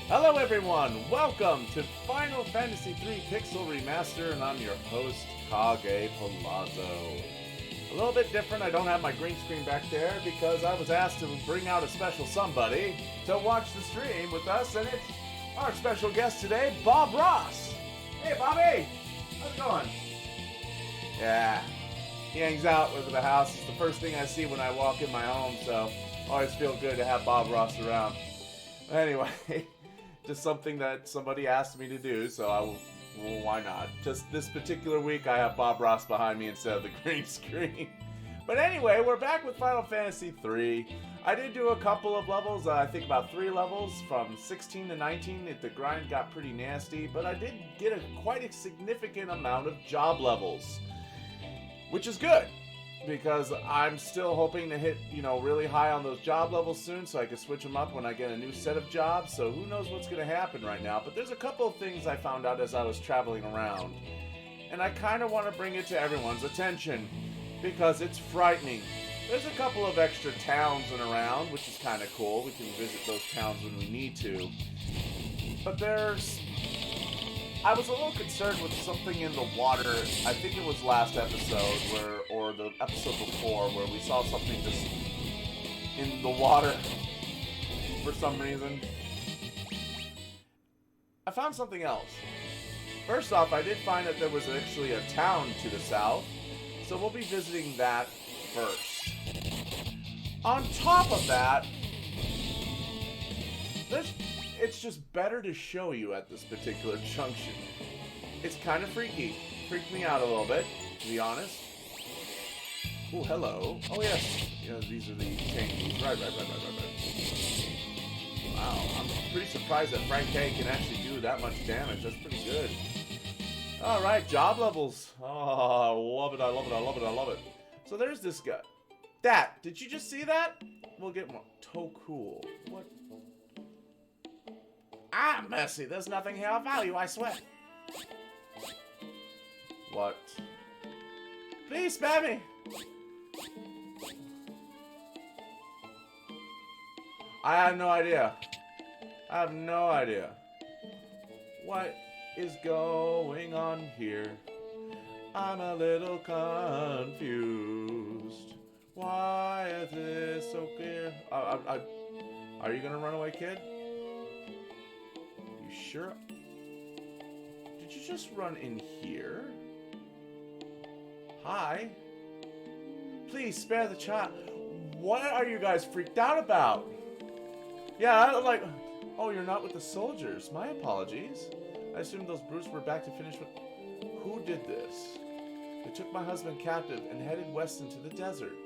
Hello everyone, welcome to Final Fantasy III Pixel Remaster, and I'm your host, Kage Palazzo. A little bit different, I don't have my green screen back there because I was asked to bring out a special somebody to watch the stream with us, and it's our special guest today, Bob Ross. Hey Bobby, how's it going? Yeah, he hangs out with the house. It's the first thing I see when I walk in my home, so always feel good to have Bob Ross around. Anyway, just something that somebody asked me to do, so well, why not? Just this particular week, I have Bob Ross behind me instead of the green screen. But anyway, we're back with Final Fantasy III. I did do a couple of levels, I think about 3 levels, from 16 to 19. The grind got pretty nasty, but I did get quite a significant amount of job levels, which is good, because I'm still hoping to hit, really high on those job levels soon so I can switch them up when I get a new set of jobs. So who knows what's going to happen right now. But there's a couple of things I found out as I was traveling around. And I kind of want to bring it to everyone's attention because it's frightening. There's a couple of extra towns and around, which is kind of cool. We can visit those towns when we need to. But I was a little concerned with something in the water. I think it was last episode, or the episode before, where we saw something just in the water for some reason. I found something else. First off, I did find that there was actually a town to the south, so we'll be visiting that first. On top of that, it's just better to show you at this particular junction. It's kind of freaky. Freaked me out a little bit, to be honest. Oh, hello. Oh, yes. Yeah, these are the changes. Right. Wow, I'm pretty surprised that Frank K can actually do that much damage. That's pretty good. Alright, job levels. Oh, I love it. So there's this guy. Did you just see that? We'll get more. So cool. What? Mercy, there's nothing here of value, I swear. What? Please spare me! I have no idea. What is going on here? I'm a little confused. Why is this so clear? Are you gonna run away, kid? Sure. Did you just run in here? Hi. Please spare the child. What are you guys freaked out about? Yeah, oh, you're not with the soldiers. My apologies. I assumed those brutes were back to finish with... Who did this? They took my husband captive and headed west into the desert.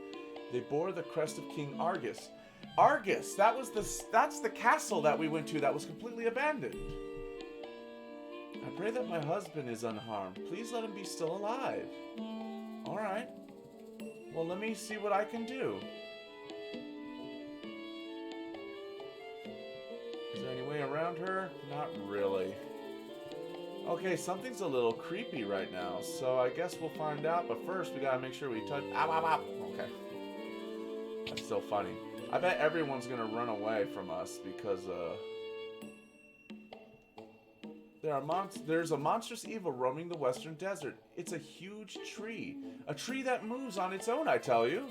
They bore the crest of King Argus. Argus! That's the castle that we went to that was completely abandoned. I pray that my husband is unharmed. Please let him be still alive. Alright. Well, let me see what I can do. Is there any way around her? Not really. Okay, something's a little creepy right now, so I guess we'll find out, but first we gotta make sure we touch... Ow. Okay. That's so funny. I bet everyone's gonna run away from us because, There's a monstrous evil roaming the western desert. It's a huge tree. A tree that moves on its own, I tell you.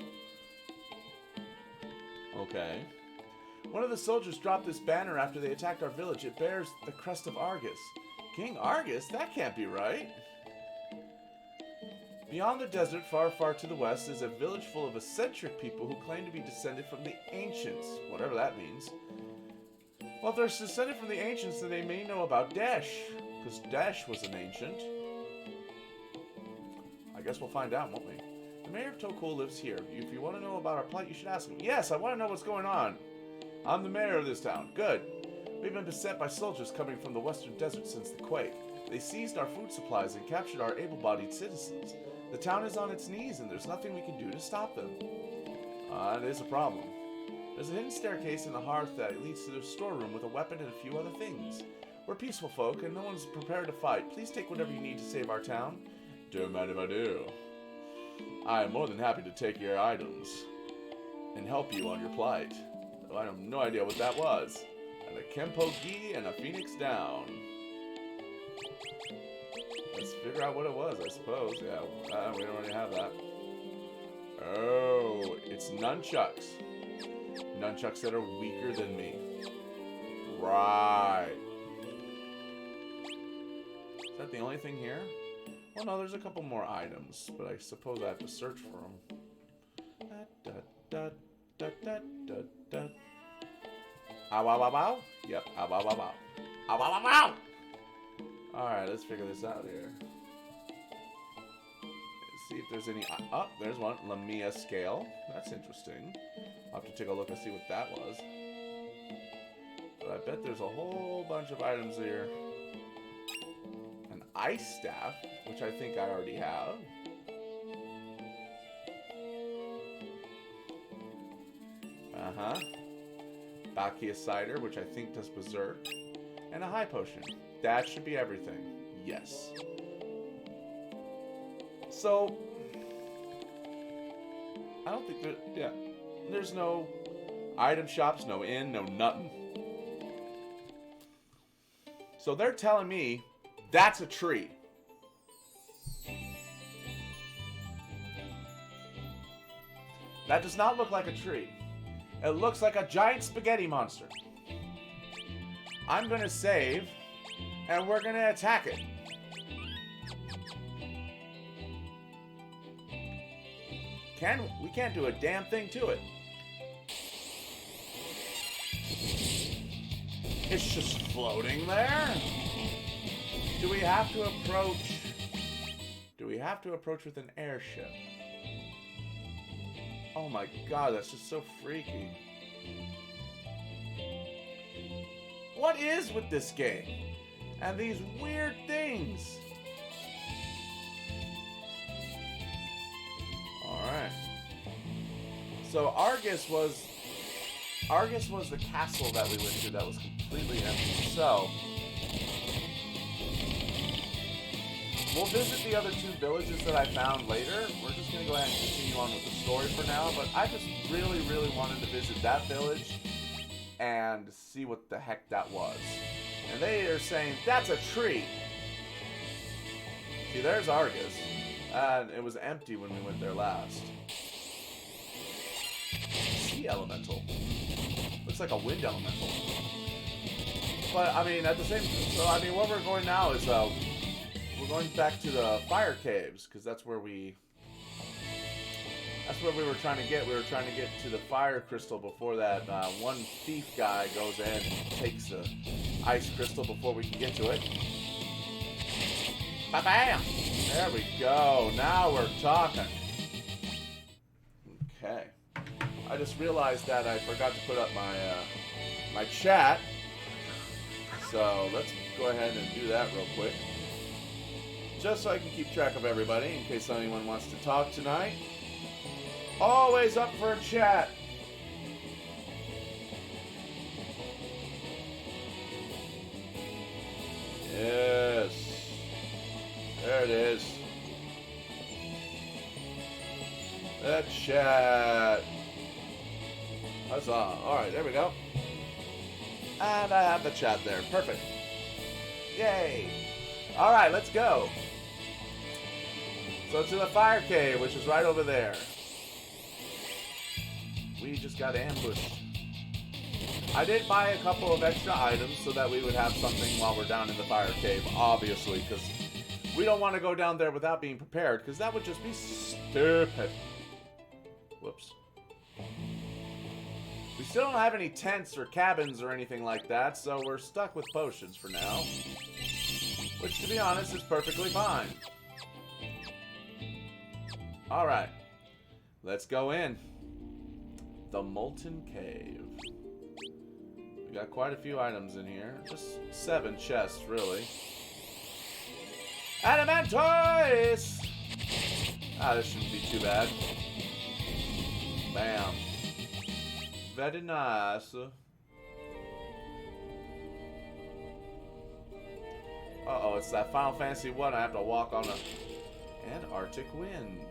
Okay. One of the soldiers dropped this banner after they attacked our village. It bears the crest of Argus. King Argus? That can't be right. Beyond the desert, far to the west, is a village full of eccentric people who claim to be descended from the ancients. Whatever that means. Well, if they're descended from the ancients, then they may know about Desch, because Desch was an ancient. I guess we'll find out, won't we? The mayor of Tokul lives here. If you want to know about our plight, you should ask him. Yes, I want to know what's going on. I'm the mayor of this town. Good. We've been beset by soldiers coming from the western desert since the quake. They seized our food supplies and captured our able-bodied citizens. The town is on its knees, and there's nothing we can do to stop them. It is a problem. There's a hidden staircase in the hearth that leads to the storeroom with a weapon and a few other things. We're peaceful folk, and no one's prepared to fight. Please take whatever you need to save our town. Don't mind if I do. I am more than happy to take your items and help you on your plight. Though I have no idea what that was. And a Kempo Gi and a Phoenix Down. Let's figure out what it was, I suppose. Yeah, we don't already have that. Oh, it's nunchucks. Nunchucks that are weaker than me. Right. Is that the only thing here? Well, no, there's a couple more items, but I suppose I have to search for them. Ow, ow, ow, ow. Yep, ow, ow, ow, ow. Ow, ow, ow, ow! Alright, let's figure this out here. Let's see if there's any... Oh, there's one. Lamia scale. That's interesting. I'll have to take a look and see what that was. But I bet there's a whole bunch of items here. An ice staff, which I think I already have. Uh-huh. Bakia cider, which I think does berserk. And a high potion. That should be everything. Yes. So, I don't think there's no item shops, no inn, no nothing. So they're telling me that's a tree. That does not look like a tree. It looks like a giant spaghetti monster. I'm gonna save, and we're gonna attack it. We can't do a damn thing to it. It's just floating there. Do we have to approach? Do we have to approach with an airship? Oh my god, that's just so freaky. What is with this game? And these weird things? Alright. So Argus was the castle that we went to that was completely empty. So we'll visit the other two villages that I found later. We're just going to go ahead and continue on with the story for now. But I just really, really wanted to visit that village and see what the heck that was. And they are saying, that's a tree. See, there's Argus. And it was empty when we went there last. Sea elemental. Looks like a wind elemental. But, I mean, at the same... So, I mean, where we're going now is... we're going back to the fire caves, because that's where we were trying to get. We were trying to get to the fire crystal before that one thief guy goes in and takes the ice crystal before we can get to it. Ba-bam! There we go. Now we're talking. Okay. I just realized that I forgot to put up my chat. So let's go ahead and do that real quick. Just so I can keep track of everybody in case anyone wants to talk tonight. Always up for a chat. Yes. There it is. The chat. Huzzah. Alright, there we go. And I have the chat there. Perfect. Yay. Alright, let's go. So to the fire cave, which is right over there. We just got ambushed. I did buy a couple of extra items so that we would have something while we're down in the fire cave, obviously, because we don't want to go down there without being prepared, because that would just be stupid. Whoops. We still don't have any tents or cabins or anything like that, so we're stuck with potions for now. Which, to be honest, is perfectly fine. Alright. Let's go in. The Molten Cave. We got quite a few items in here. Just 7 chests, really. Adamantoise! Ah, this shouldn't be too bad. Bam. Very nice. Uh-oh, it's that Final Fantasy 1. I have to walk on a Antarctic wind.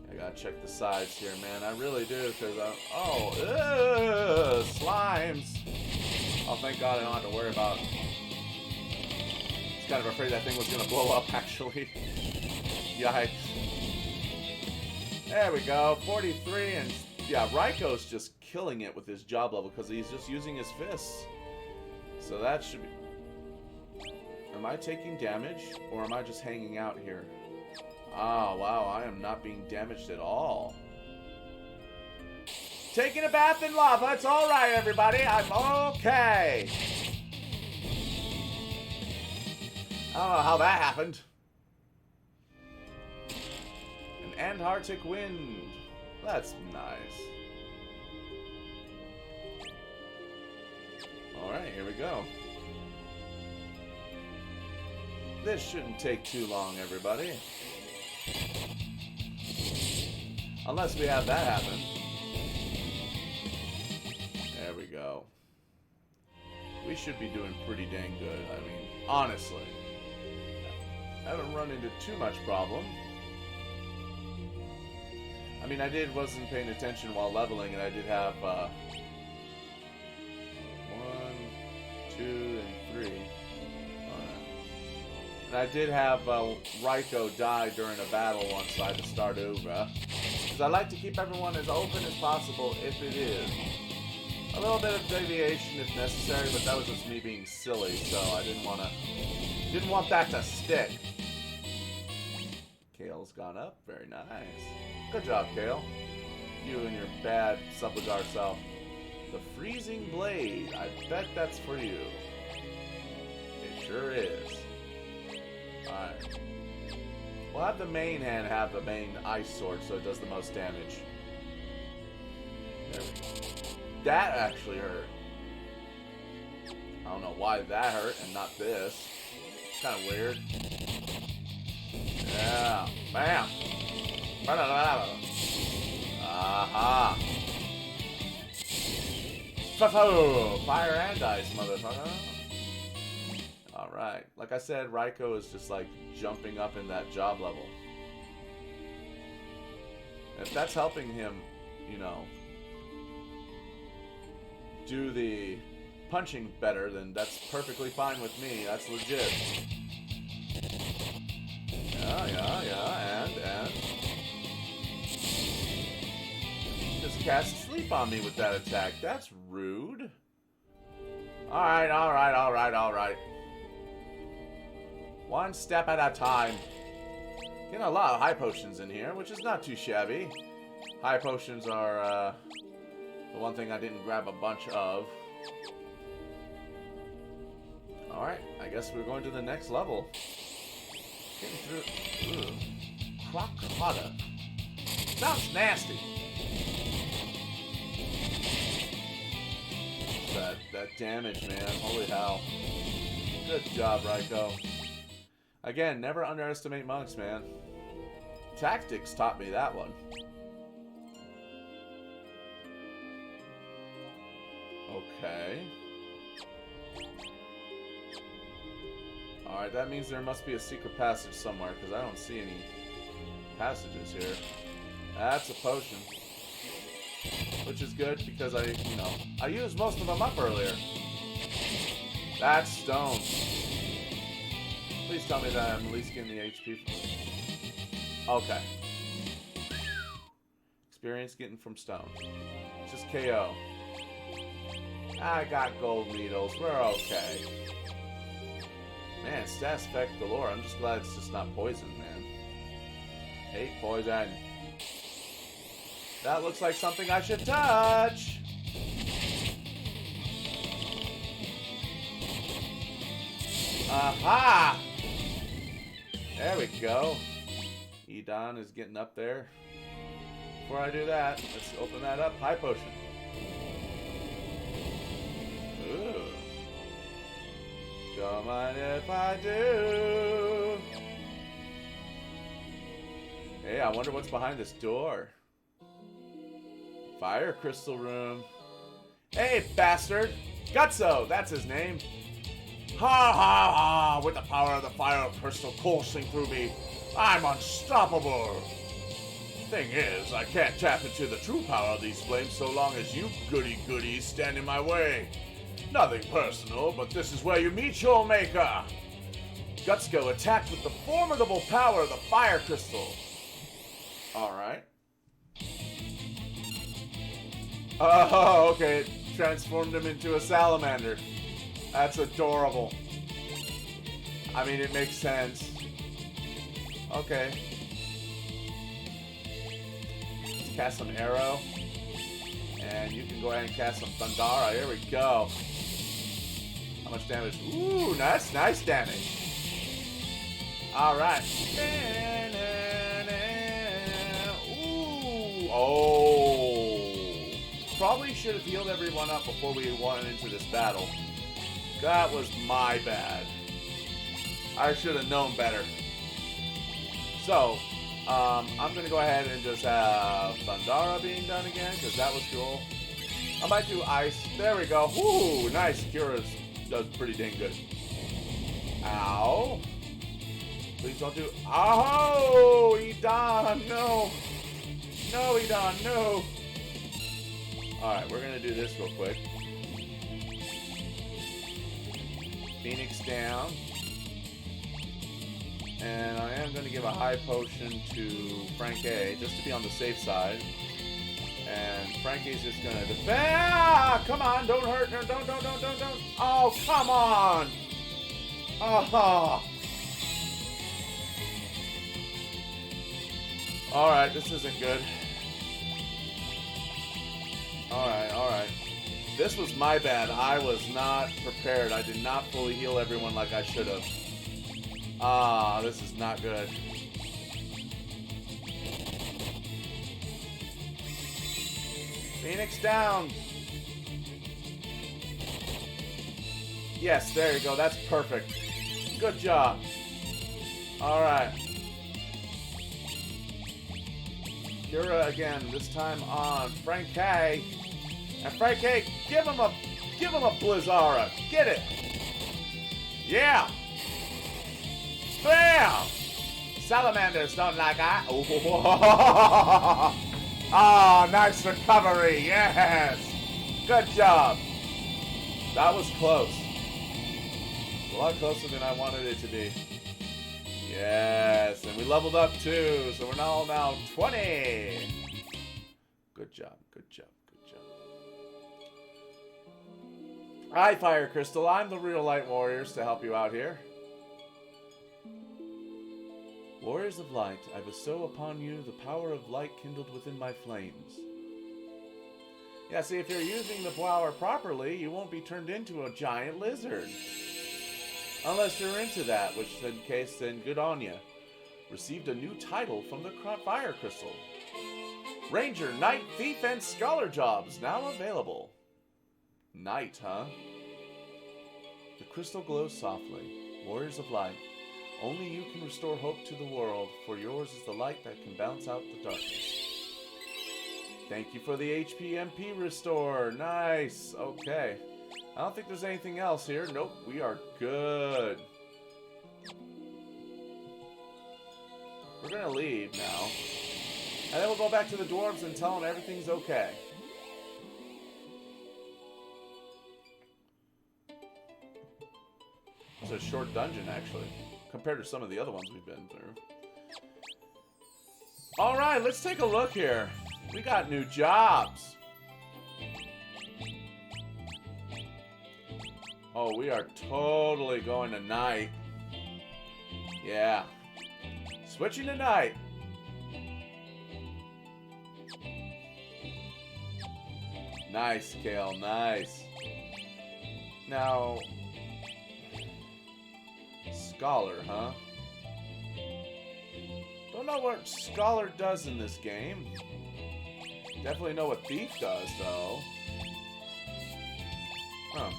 I gotta check the sides here, man. I really do, because I'm... Oh, ugh, slimes. Oh, thank God I don't have to worry about... I was kind of afraid that thing was going to blow up, actually. Yikes. There we go. 43, and yeah, Raiko's just killing it with his job level because he's just using his fists. So that should be... Am I taking damage, or am I just hanging out here? Oh, wow, I am not being damaged at all. Taking a bath in lava, it's alright, everybody. I'm okay. I don't know how that happened. An Antarctic wind. That's nice. Alright, here we go. This shouldn't take too long, everybody. Unless we have that happen. There we go. We should be doing pretty dang good. I mean, honestly. I haven't run into too much problem. I mean, wasn't paying attention while leveling, and I did have 1, 2, and 3. And I did have Raiko die during a battle once, so I had to start over. Because I like to keep everyone as open as possible if it is. A little bit of deviation if necessary, but that was just me being silly, so I didn't want that to stick. Kale's gone up. Very nice. Good job, Kale. You and your bad Subligar self. The Freezing Blade. I bet that's for you. It sure is. Alright. We'll have the main hand have the main ice sword so it does the most damage. There we go. That actually hurt. I don't know why that hurt and not this. It's kind of weird. Yeah. Bam. Aha. Fire and ice, motherfucker. Alright. Like I said, Raiko is just like jumping up in that job level. If that's helping him, you know, do the punching better, then that's perfectly fine with me. That's legit. Yeah, and just cast sleep on me with that attack. That's rude. Alright. One step at a time. Getting a lot of high potions in here, which is not too shabby. High potions are the one thing I didn't grab a bunch of. Alright, I guess we're going to the next level. Getting through. Crocodile. Sounds nasty. That damage, man. Holy hell. Good job, Raiko. Again, never underestimate monks, man. Tactics taught me that one. Okay. Alright, that means there must be a secret passage somewhere, because I don't see any passages here. That's a potion. Which is good, because I used most of them up earlier. That's stone. Please tell me that I'm at least getting the HP. Okay. Experience getting from stone. Just KO. I got gold needles. We're okay. Man, stat effect galore. I'm just glad it's just not poison, man. Hate poison. That looks like something I should touch. Aha! There we go. Edon is getting up there. Before I do that, let's open that up. High potion. Ooh. Don't mind if I do. Hey, I wonder what's behind this door. Fire crystal room. Hey, bastard! Gutso, that's his name. Ha ha ha! With the power of the fire crystal coursing through me, I'm unstoppable. Thing is, I can't tap into the true power of these flames so long as you goody-goodies stand in my way. Nothing personal, but this is where you meet your maker. Gutsko attacked with the formidable power of the fire crystal. Alright. Oh, okay. It transformed him into a salamander. That's adorable. I mean, it makes sense. Okay. Let's cast some arrow. And you can go ahead and cast some Thundara. Here we go. How much damage? Ooh, that's nice damage. Alright. Ooh. Oh. Probably should have healed everyone up before we went into this battle. That was my bad. I should have known better. So, I'm going to go ahead and just have Thundara being done again, because that was cool. I might do Ice. There we go. Ooh, nice. Kira does pretty dang good. Ow. Please don't do... Oh, Edan, no. No, Edan, no. Alright, we're going to do this real quick. Phoenix down. And I am going to give a high potion to Frank A, just to be on the safe side. And Frank A's just going to defend. Ah, come on, don't hurt. No, don't. Oh, come on. Oh. Alright, this isn't good. Alright. This was my bad. I was not prepared. I did not fully heal everyone like I should have. Ah, this is not good. Phoenix down. Yes, there you go. That's perfect. Good job. Alright. Kira again, this time on Frank K. And Frank K, give him a Blizzara. Get it. Yeah. Bam! Salamanders don't like that. Oh, nice recovery. Yes. Good job. That was close. A lot closer than I wanted it to be. Yes, and we leveled up too, so we're now 20. Good job. Hi, Fire Crystal. I'm the real Light Warriors to help you out here. Warriors of Light, I bestow upon you the power of light kindled within my flames. Yeah, see, if you're using the power properly, you won't be turned into a giant lizard. Unless you're into that, which in case, then good on ya. Received a new title from the Fire Crystal. Ranger, Knight, Thief, and Scholar jobs now available. Knight, huh? The crystal glows softly. Warriors of Light. Only you can restore hope to the world, for yours is the light that can bounce out the darkness. Thank you for the HP MP restore. Nice. Okay. I don't think there's anything else here. Nope, we are good. We're gonna leave now. And then we'll go back to the dwarves and tell them everything's okay. It's a short dungeon, actually, compared to some of the other ones we've been through. Alright, let's take a look here. We got new jobs. Oh, we are totally going to night. Yeah. Switching to night. Nice, Kale, nice. Now... Scholar, huh? Don't know what Scholar does in this game. Definitely know what Thief does, though. Huh.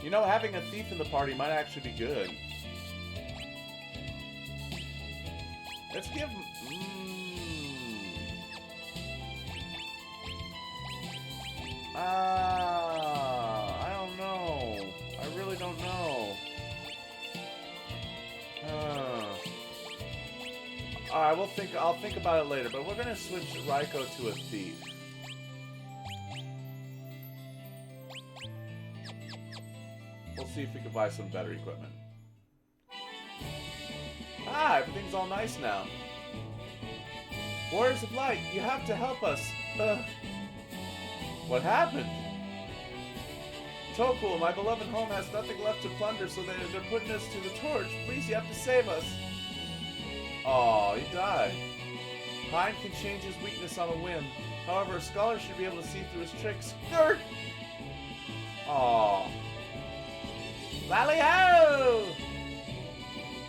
You know, having a Thief in the party might actually be good. Let's give... I don't know. I really don't know. Alright, I'll think about it later, but we're gonna switch Raiko to a thief. We'll see if we can buy some better equipment. Ah, everything's all nice now. Warriors of Light, you have to help us. What happened? Tokul, my beloved home has nothing left to plunder, so they're putting us to the torch. Please, you have to save us. Aw, he died. Hein can change his weakness on a whim. However, a scholar should be able to see through his tricks. Gert! Aw. Lally-ho!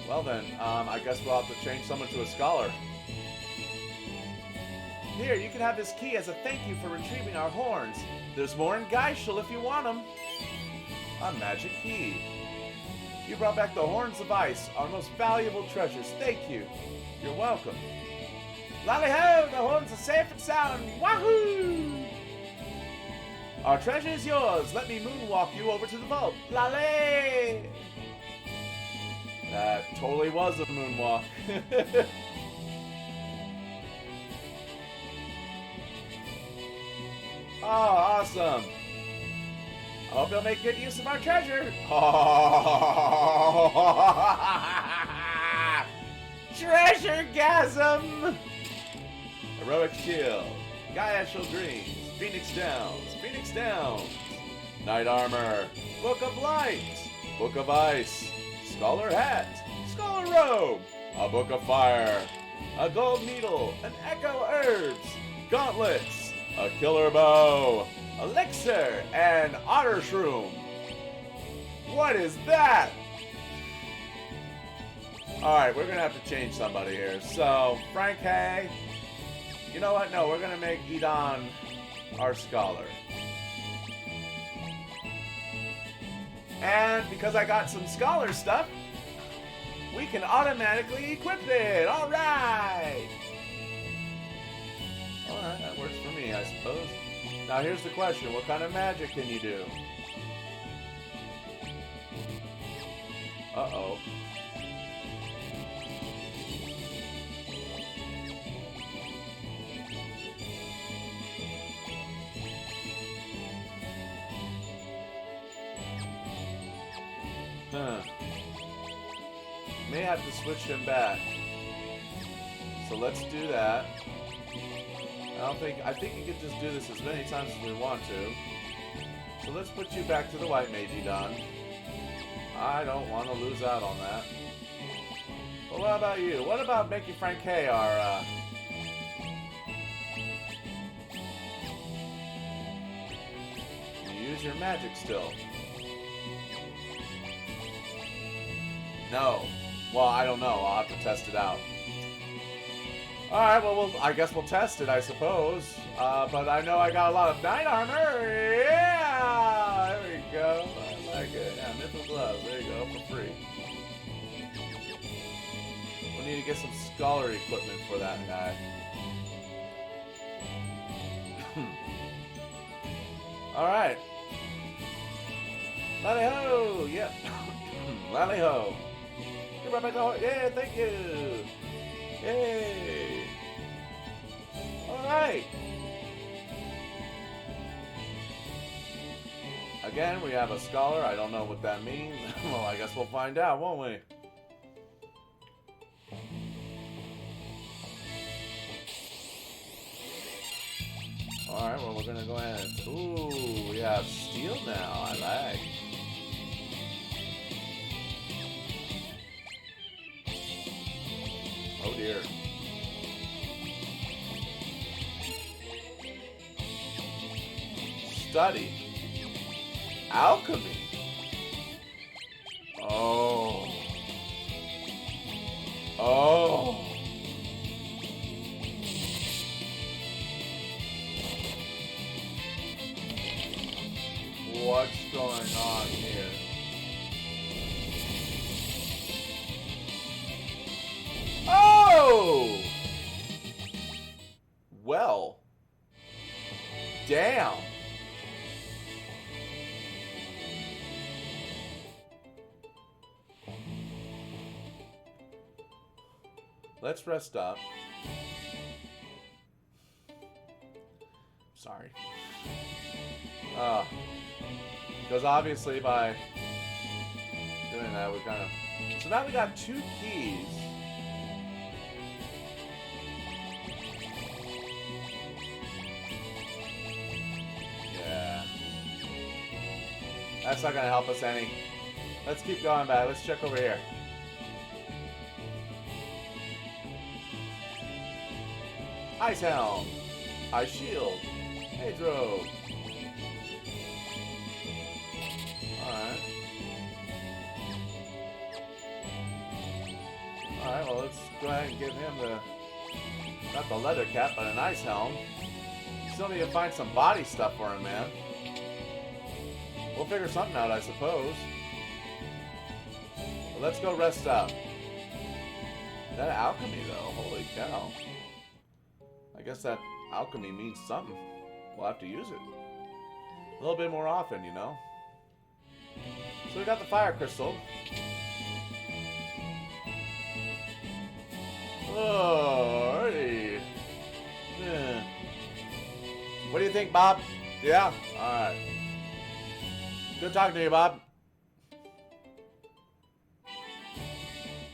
Well then, I guess we'll have to change someone to a scholar. Here, you can have this key as a thank you for retrieving our horns. There's more in Geishel if you want them. A magic key. You brought back the horns of ice, our most valuable treasures. Thank you. You're welcome. Lally-ho! The horns are safe and sound. Wahoo! Our treasure is yours. Let me moonwalk you over to the vault. Lally! That totally was a moonwalk. Oh, awesome. I hope you'll make good use of our treasure. Treasure-gasm! Heroic Shield. Geishel Greens. Phoenix Downs. Phoenix Downs. Knight Armor. Book of Light. Book of Ice. Scholar Hat. Scholar Robe. A Book of Fire. A Gold Needle. An Echo Herbs. Gauntlets. A Killer Bow. Elixir. And Otter Shroom. What is that? Alright, we're going to have to change somebody here. So, Frank Hay. You know what? No, we're going to make Edan our scholar. And because I got some scholar stuff, we can automatically equip it. Alright! Alright, that works for me, I suppose. Now here's the question. What kind of magic can you do? Uh-oh. Huh. May have to switch him back. So let's do that. I think you could just do this as many times as we want to. So let's put you back to the white mage, Edan. I don't want to lose out on that. But what about you? What about making Frank K our, You use your magic still. No. Well, I don't know. I'll have to test it out. Alright, well, I guess we'll test it, I suppose. But I know I got a lot of knight armor. Yeah! There we go. I like it. Yeah, mythical gloves. There you go, for free. We'll need to get some scholar equipment for that guy. Alright. Lally-ho! Yep. Lally-ho! Get right back to yeah, thank you! Yay! Alright! Again, we have a scholar. I don't know what that means. Well, I guess we'll find out, won't we? Alright, well, we're gonna go ahead. Ooh, we have steel now. I like. Oh dear. Study. Alchemy. Oh. Oh. What's going on here? Oh! Well. Damn. Let's rest up. Sorry. Because obviously by doing that, we kind of... So now we got 2 keys. Yeah. That's not going to help us any. Let's keep going back. Let's check over here. Ice Helm. Ice Shield. Hedro. Alright. Alright, well, let's go ahead and give him the... Not the leather cap, but an ice helm. Still need to find some body stuff for him, man. We'll figure something out, I suppose. But let's go rest up. That alchemy, though. Holy cow. I guess that alchemy means something. We'll have to use it. A little bit more often, you know. So we got the fire crystal. Oh, hey. Yeah. What do you think, Bob? Yeah? Alright. Good talking to you, Bob.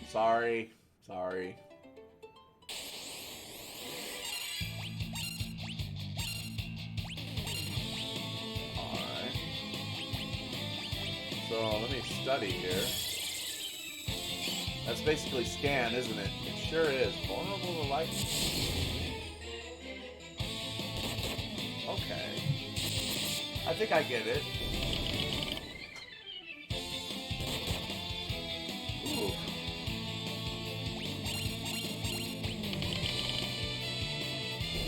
Sorry. Sorry. Alright. So, let me study here. That's basically scan, isn't it? It sure is. Vulnerable to lightning. Okay. I think I get it. Ooh.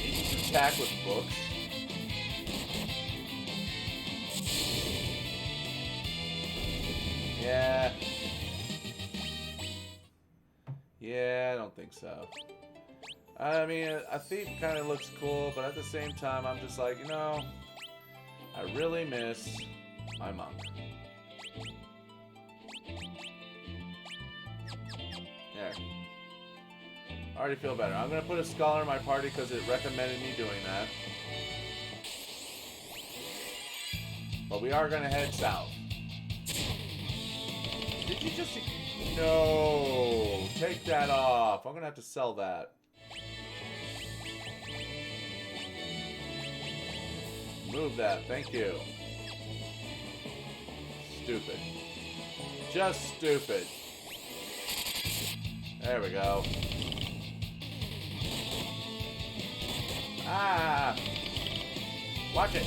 You can attack with books. Yeah. Yeah, I don't think so. I mean, a thief kind of looks cool, but at the same time, I'm just like, you know, I really miss my monk. There. I already feel better. I'm going to put a scholar in my party because it recommended me doing that. But we are going to head south. Did you just... No! Take that off. I'm going to have to sell that. Move that. Thank you. Stupid. Just stupid. There we go. Ah! Watch it.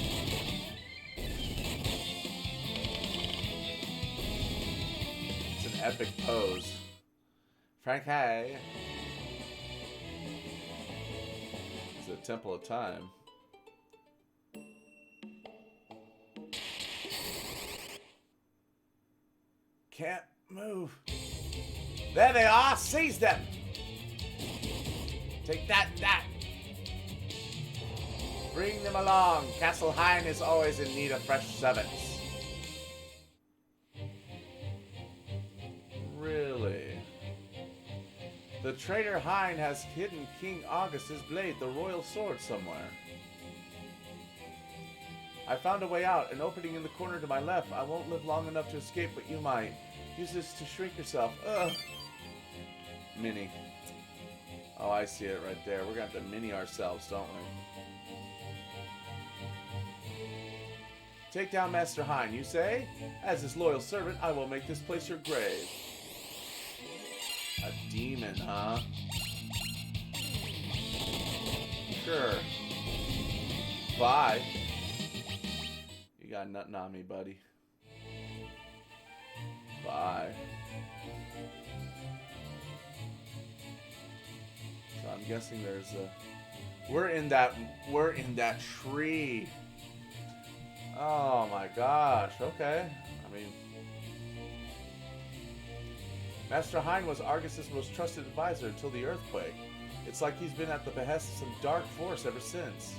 It's an epic pose. Frank Hay. It's a temple of time. Can't move. There they are! Seize them! Take that, that! Bring them along. Castle Hein is always in need of fresh servants. Really? The traitor Hein has hidden King Augustus' blade, the royal sword, somewhere. I found a way out, an opening in the corner to my left. I won't live long enough to escape, but you might. Use this to shrink yourself. Ugh. Mini. Oh, I see it right there. We're going to have to mini ourselves, don't we? Take down Master Hein, you say? As his loyal servant, I will make this place your grave. A demon, huh? Sure. Bye. You got nothing on me, buddy. Bye. So I'm guessing there's a... We're in that tree. Oh my gosh, okay. I mean... Master Hein was Argus's most trusted advisor until the earthquake. It's like he's been at the behest of some dark force ever since.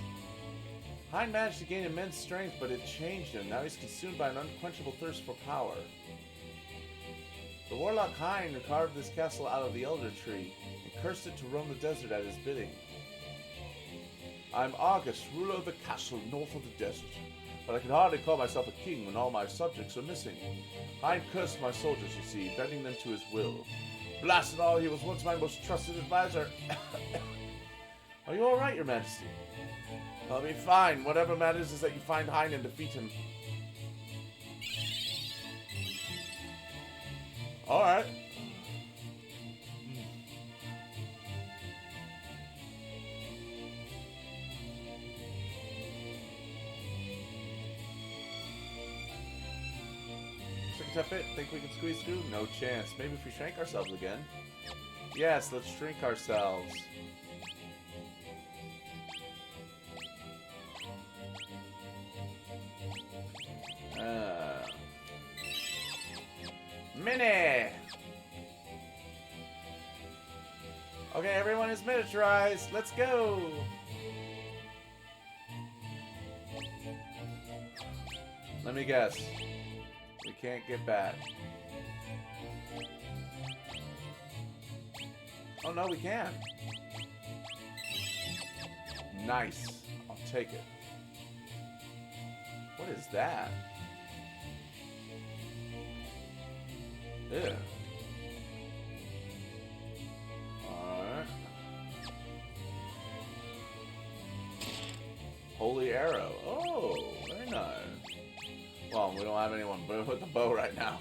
Hein managed to gain immense strength, but it changed him. Now he's consumed by an unquenchable thirst for power. The warlock Hein carved this castle out of the Elder Tree and cursed it to roam the desert at his bidding. I'm August, ruler of the castle north of the desert, but I can hardly call myself a king when all my subjects are missing. Hein cursed my soldiers, you see, bending them to his will. Blast it all, he was once my most trusted advisor. Are you alright, your majesty? I'll be fine. Whatever matters is that you find Hein and defeat him. Alright. Tough it? Think we can squeeze through? No chance. Maybe if we shrink ourselves again. Yes, let's shrink ourselves. Mini! Okay, everyone is miniaturized. Let's go! Let me guess. We can't get back. Oh no, we can. Nice. I'll take it. What is that? Ew. Alright. Holy arrow. Oh, very nice. Well, we don't have anyone with the bow right now.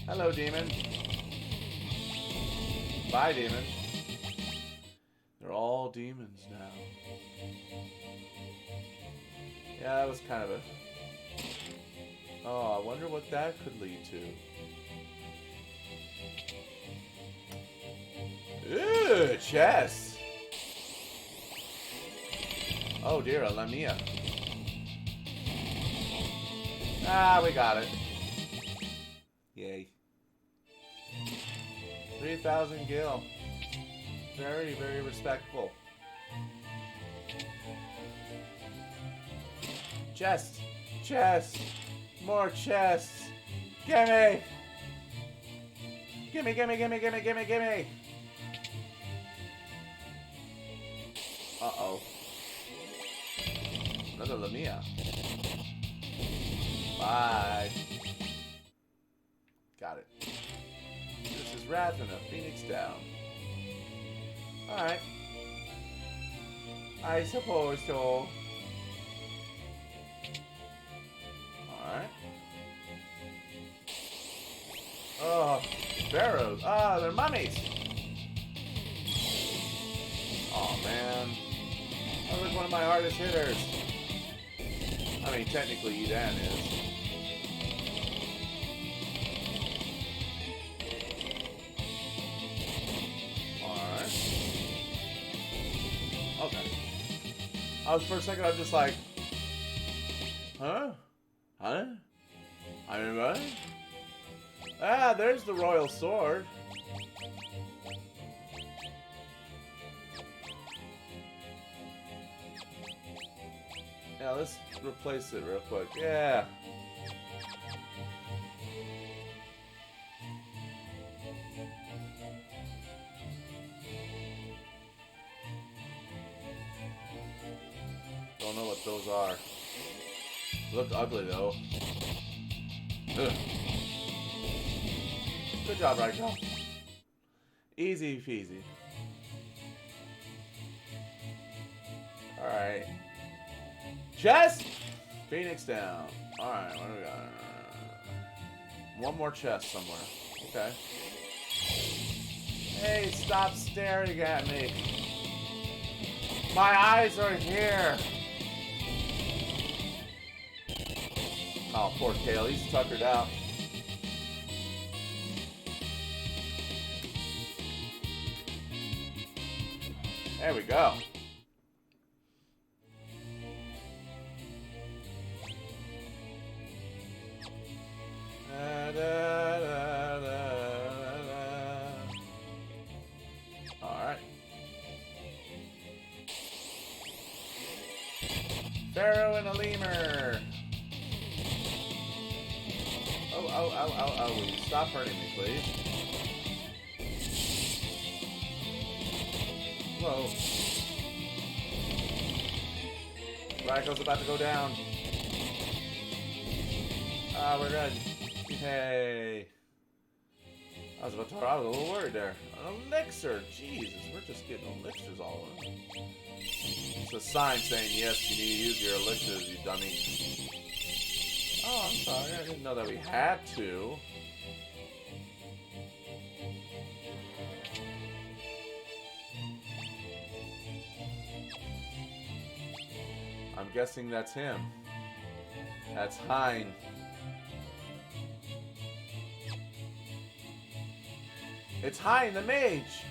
Hello, demon. Bye, demon. They're all demons now. Yeah, that was kind of a... Oh, I wonder what that could lead to. Ooh, chest. Oh dear, a Lamia. Ah, we got it. Yay. 3,000 gil. Very, very respectful. Chest! Chest! More chests! Gimme! Gimme, gimme, gimme, gimme, gimme, gimme! Uh-oh. Another Lamia. Bye. Got it. This is Wrath and a Phoenix down. Alright. I suppose so. Alright. Oh, sparrows. Ah, they're mummies. Oh man. That was one of my hardest hitters. I mean, technically, Edan is. Alright. Okay. For a second, I was just like, huh? Huh? I mean, what? Ah, there's the royal sword. Yeah, let's replace it real quick. Yeah. Don't know what those are. Look ugly though. Ugh. Good job, Rachel. Easy peasy. Alright. Chest! Phoenix down. Alright, what do we got? One more chest somewhere. Okay. Hey, stop staring at me. My eyes are here. Oh, poor Kale. He's tuckered out. There we go. Alright. Pharaoh and a lemur. Oh, ow. Will you stop hurting me, please? Whoa. Ragdoll's about to go down. Ah, we're good. Hey. I was a little worried there. An elixir! Jesus, we're just getting elixirs all over. It's a sign saying, yes, you need to use your elixirs, you dummy. Oh, I'm sorry. I didn't know that we had to. I'm guessing that's him. That's Hein. It's Hein the Mage!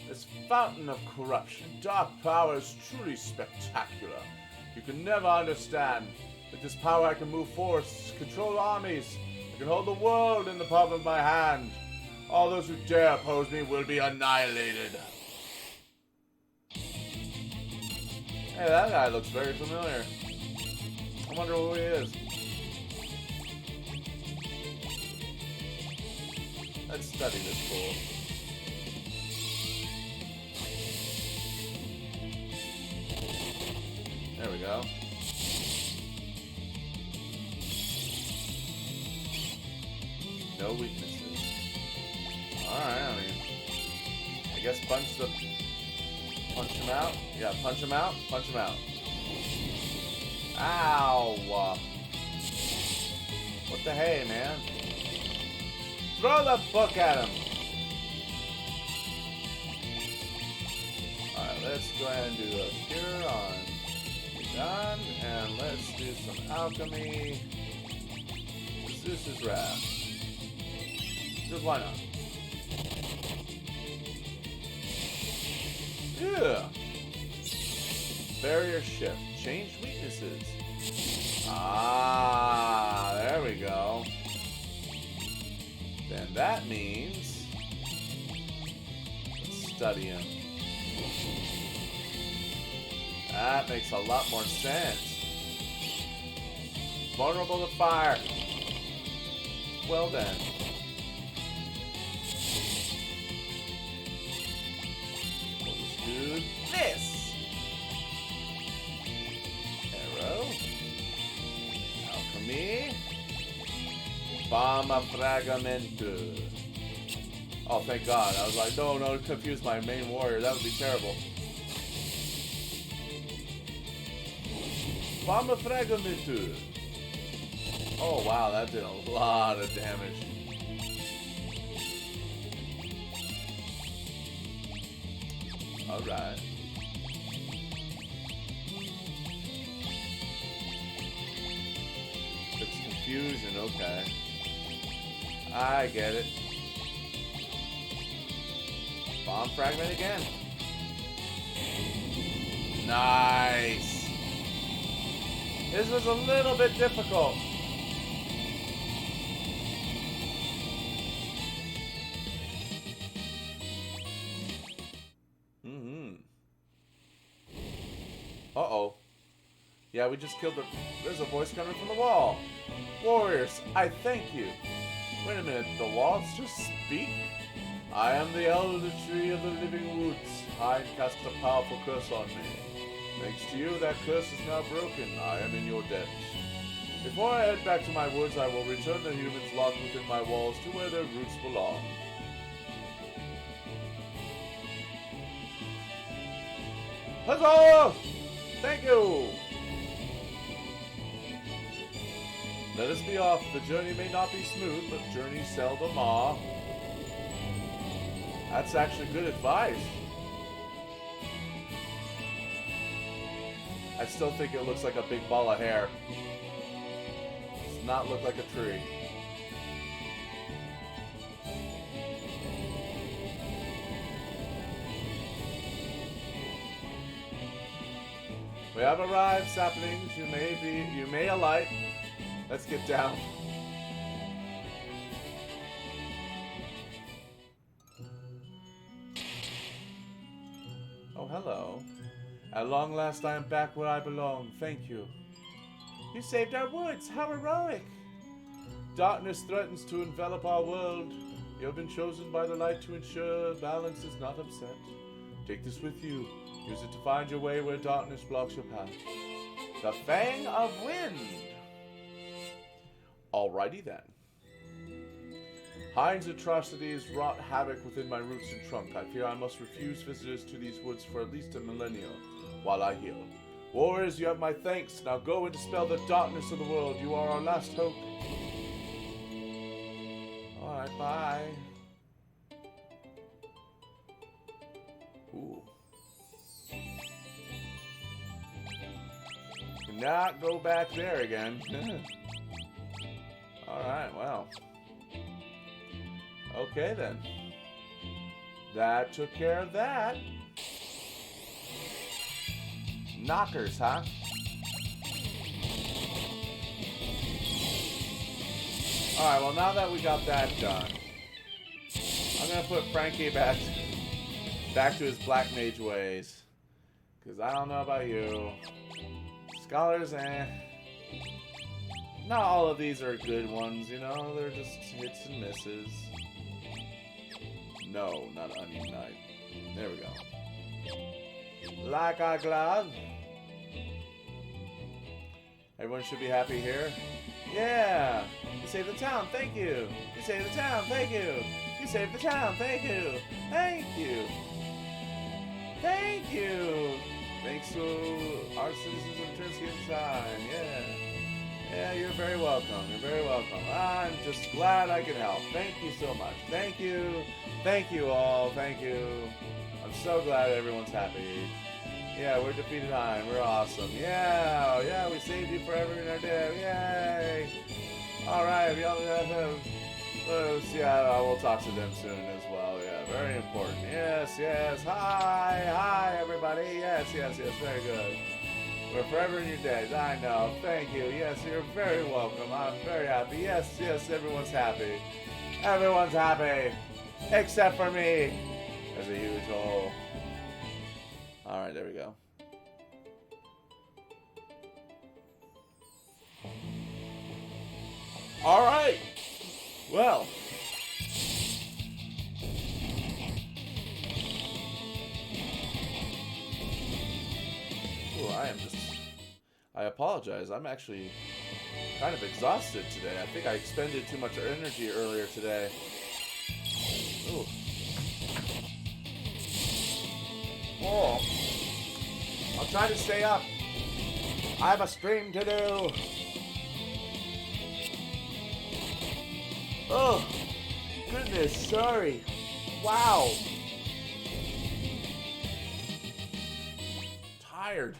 This fountain of corruption, dark power is truly spectacular. You can never understand. With this power I can move force, control armies. I can hold the world in the palm of my hand. All those who dare oppose me will be annihilated. Hey, that guy looks very familiar. I wonder who he is. Let's study this fool. There we go. No weaknesses. Alright, I mean, I guess punch him out. Yeah, punch him out. Punch him out. Ow! What the hey, man? Throw the book at him! Alright, let's go ahead and do a cure on done, and let's do some alchemy. Zeus's Wrath. Just why not? Yeah. Barrier shift. Change weaknesses. Ah, there we go. Then that means let's study him. That makes a lot more sense. Vulnerable to fire. Well then. We'll just do this. Arrow. Alchemy. Bomba Fragmento. Oh, thank God. I was like, no, confuse my main warrior. That would be terrible. Bomba Fragmento. Oh, wow. That did a lot of damage. Alright. Fix confusion. Okay. I get it. Bomb fragment again. Nice. This was a little bit difficult. Uh-oh. Yeah, we just killed the... There's a voice coming from the wall. Warriors, I thank you. Wait a minute, the walls just speak? I am the elder tree of the living woods. I cast a powerful curse on me. Thanks to you, that curse is now broken. I am in your debt. Before I head back to my woods, I will return the humans locked within my walls to where their roots belong. Huzzah! Thank you! Let us be off. The journey may not be smooth, but journeys seldom are. That's actually good advice. I still think it looks like a big ball of hair. Does not look like a tree. We have arrived, saplings. You may alight. Let's get down. Oh, hello. At long last, I am back where I belong. Thank you. You saved our woods. How heroic. Darkness threatens to envelop our world. You have been chosen by the light to ensure balance is not upset. Take this with you. Use it to find your way where darkness blocks your path. The Fang of Wind. Alrighty then. Hind's atrocities wrought havoc within my roots and trunk. I fear I must refuse visitors to these woods for at least a millennium while I heal. Warriors, you have my thanks. Now go and dispel the darkness of the world. You are our last hope. Alright, bye. Ooh. Not go back there again. Alright, well. Okay then. That took care of that. Knockers, huh? Alright, well now that we got that done, I'm gonna put Frankie back to his black mage ways. Cause I don't know about you. Scholars, not all of these are good ones, you know, they're just hits and misses. No, not Onion Knight. There we go. Like a glove. Everyone should be happy here. Yeah! You saved the town, thank you! You saved the town, thank you! You saved the town, thank you! Thank you! Thank you! Thanks to our citizens of Tursky inside, yeah. Yeah, you're very welcome, you're very welcome. I'm just glad I could help. Thank you so much. Thank you. Thank you all, thank you. I'm so glad everyone's happy. Yeah, we're defeated Hind. We're awesome. Yeah, yeah, we saved you forever in our day. Yay! Alright, yeah, we'll talk to them soon as well. Yeah, very important. Yes, yes. Hi, everybody. Yes, yes, yes. Very good. We're forever in your days. I know. Thank you. Yes, you're very welcome. I'm very happy. Yes, yes, everyone's happy. Everyone's happy. Except for me. There's a huge hole. Alright, there we go. Alright! Well. Ooh, I apologize. I'm actually kind of exhausted today. I think I expended too much energy earlier today. Ooh. Oh. I'll try to stay up. I have a stream to do. Oh, goodness, sorry. Wow. Tired.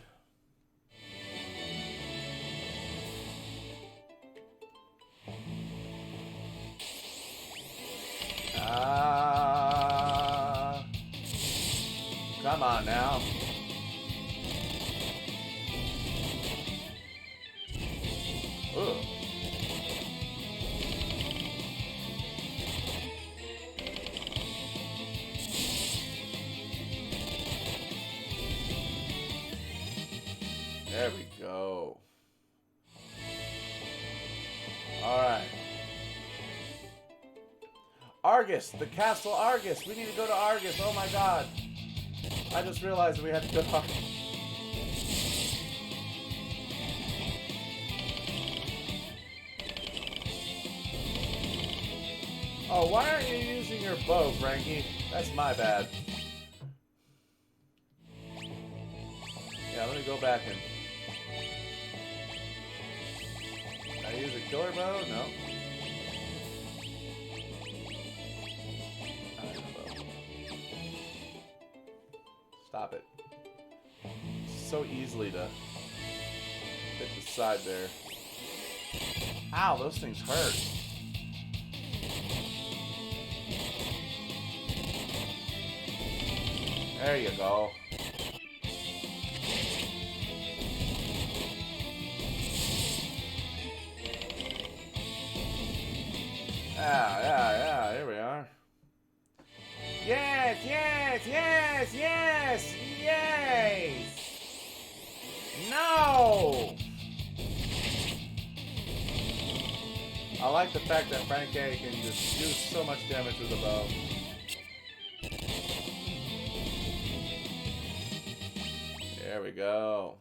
Come on now. Ugh. There we go. All right. Argus, the castle Argus. We need to go to Argus. Oh my god. I just realized we had to go to Argus. Oh, why aren't you using your bow, Frankie? That's my bad. Yeah, let me go back and... Can I use a killer bow? No. Stop it. So easily to hit the side there. Ow, those things hurt. There you go. Yeah, here we are. Yes, yes, yes, yes, yes! No! I like the fact that Frank A can just do so much damage with a bow. There we go.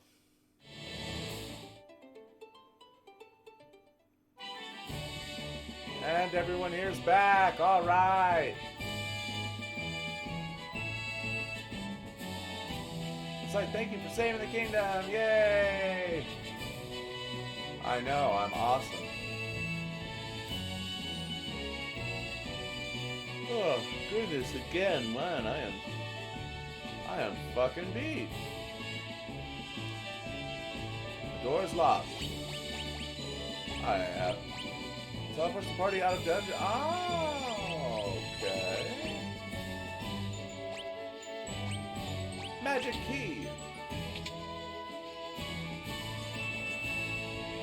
And everyone here's back. All right. It's like, thank you for saving the kingdom. Yay. I know, I'm awesome. Oh, goodness, again, man, I am fucking beat. The door is locked. I have teleports the party out of dungeon. Oh, okay. Magic key.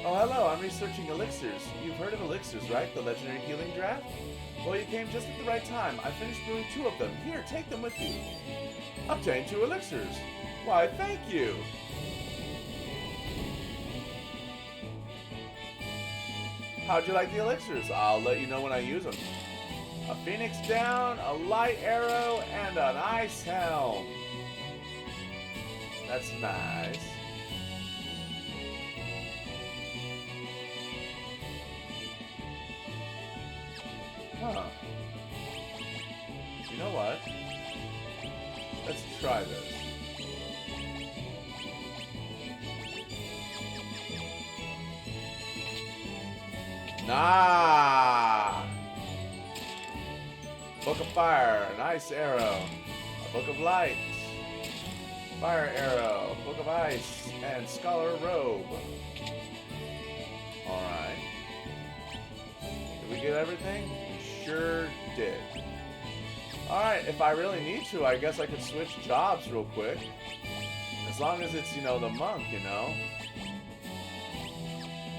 Oh, hello, I'm researching elixirs. You've heard of elixirs, right? The legendary healing draft? Well, you came just at the right time. I finished brewing 2 of them. Here, take them with you. Obtain 2 elixirs. Why, thank you. How'd you like the elixirs? I'll let you know when I use them. A phoenix down, a light arrow, and an ice helm. That's nice. Huh. You know what? Let's try this. Nah! Book of fire, an ice arrow, a book of light, fire arrow, book of ice, and scholar robe. Alright. Did we get everything? We sure did. Alright, if I really need to, I guess I could switch jobs real quick. As long as it's, you know, the monk, you know?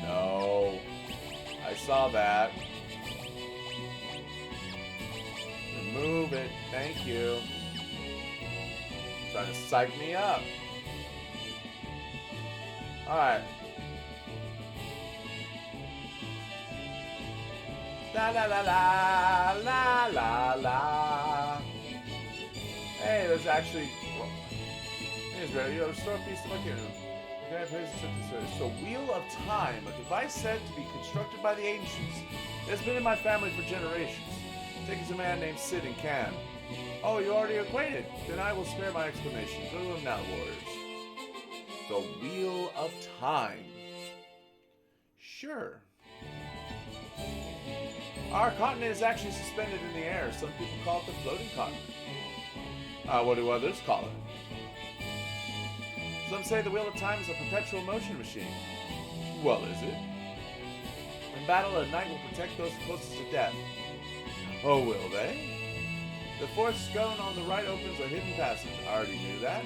No. I saw that. Remove it. Thank you. Trying to psych me up. Alright. La la la la la la la. Hey, there's actually. Hey, Israel, you have a store piece of my kingdom. It's the Wheel of Time, a device said to be constructed by the ancients. It has been in my family for generations. Take it to a man named Sid in Cannes. Oh, you're already acquainted? Then I will spare my explanation. Go to him now, warriors. The Wheel of Time. Sure. Our continent is actually suspended in the air. Some people call it the floating continent. What do others call it? Some say the Wheel of Time is a perpetual motion machine. Well, is it? In battle, a knight will protect those closest to death. Oh, will they? The fourth stone on the right opens a hidden passage. I already knew that.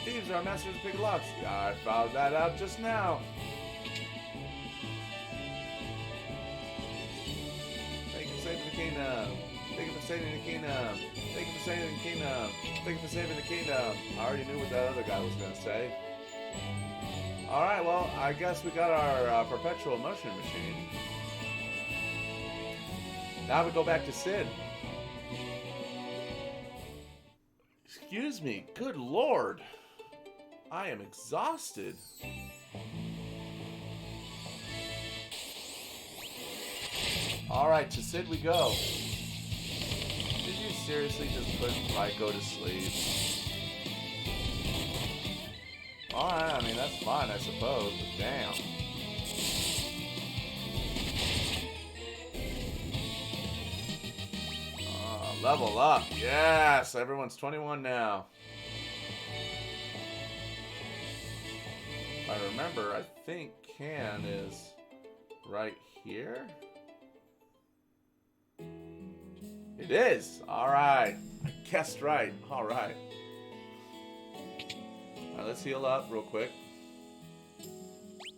Thieves are masters of pick locks. I found that out just now. Thank you for saving the kingdom. Thank you for saving the kingdom. Thank you for saving the kingdom. Thank you for saving the kingdom. I already knew what that other guy was going to say. Alright, well, I guess we got our perpetual motion machine. Now we go back to Sid. Excuse me, good lord. I am exhausted. Alright, to Sid we go. Did you seriously just put Raiko to sleep? Alright, I mean, that's fine, I suppose, but damn. Level up. Yes, everyone's 21 now. If I remember, I think Can is right here. It is. All right. I guessed right. All right. All right, let's heal up real quick.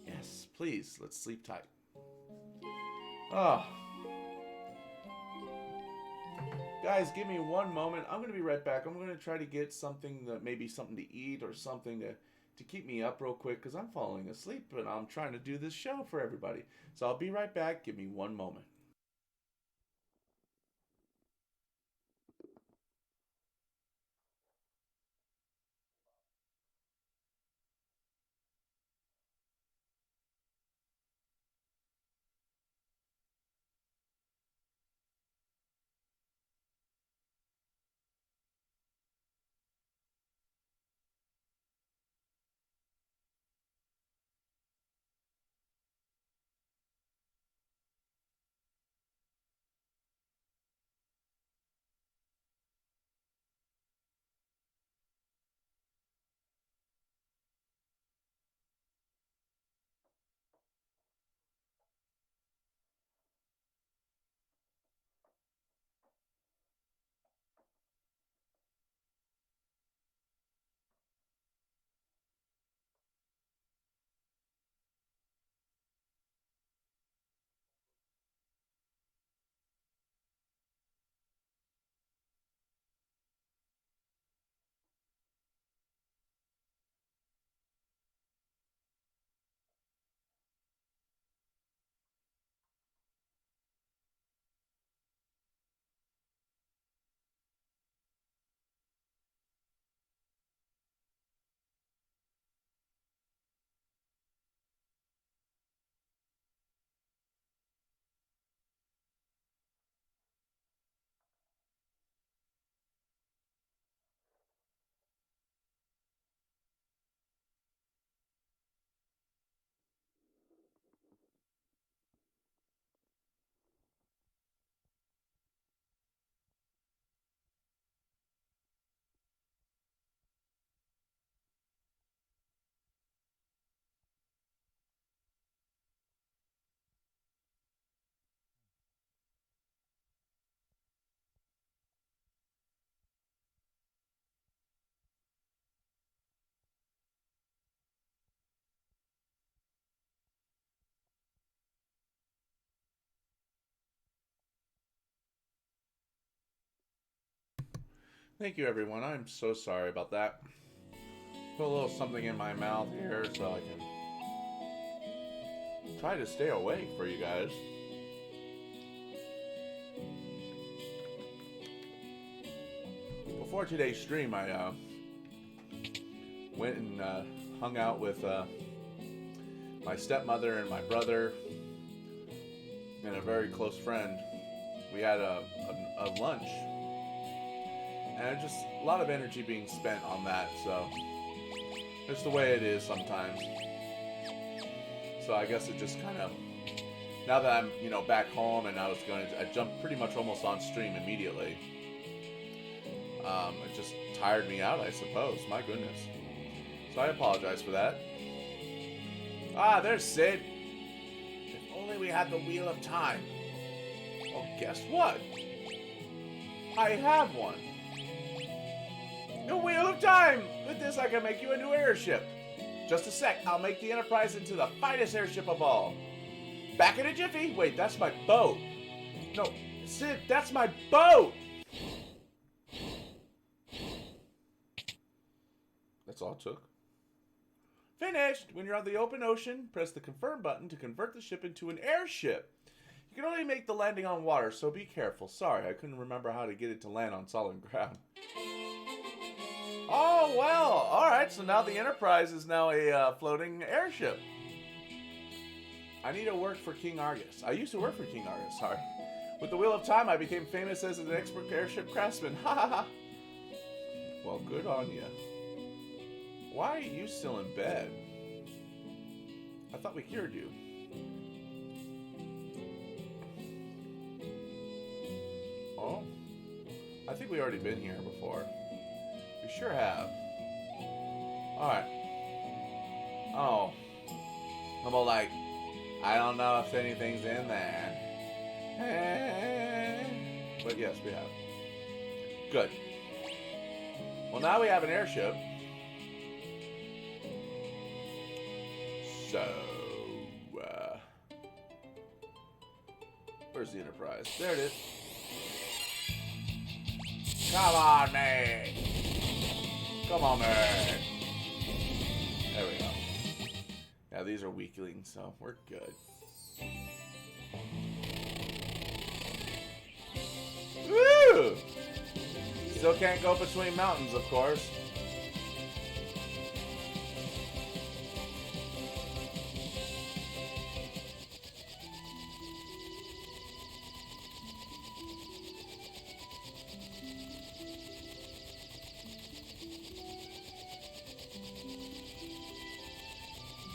Yes, please. Let's sleep tight. Oh. Guys, give me one moment. I'm going to be right back. I'm going to try to get something that maybe something to eat or something to to keep me up real quick because I'm falling asleep and I'm trying to do this show for everybody. So I'll be right back. Give me one moment. Thank you, everyone. I'm so sorry about that. Put a little something in my mouth here so I can try to stay awake for you guys. Before today's stream, I went and hung out with my stepmother and my brother and a very close friend. We had a lunch, and just a lot of energy being spent on that, so it's the way it is sometimes. So I guess it just kind of, now that I'm, back home and I jumped pretty much almost on stream immediately. It just tired me out, I suppose. My goodness. So I apologize for that. Ah, there's Sid. If only we had the Wheel of Time. Well, guess what? I have one. The Wheel of Time! With this, I can make you a new airship. Just a sec, I'll make the Enterprise into the finest airship of all. Back in a jiffy? Wait, that's my boat. No, Sid, that's my boat! That's all it took. Finished! When you're on the open ocean, press the confirm button to convert the ship into an airship. You can only make the landing on water, so be careful. Sorry, I couldn't remember how to get it to land on solid ground. Oh, well, alright, so now the Enterprise is now a floating airship. I need to work for King Argus. I used to work for King Argus, sorry. With the Wheel of Time, I became famous as an expert airship craftsman. Ha ha ha. Well, good on you. Why are you still in bed? I thought we cured you. Oh? I think we already been here before. We sure have. Alright. Oh. I'm all like, I don't know if anything's in there. But yes, we have. Good. Well, now we have an airship. So, where's the Enterprise? There it is. Come on, man. Come on, man. Yeah, these are weaklings, so we're good. Woo! Still can't go between mountains, of course.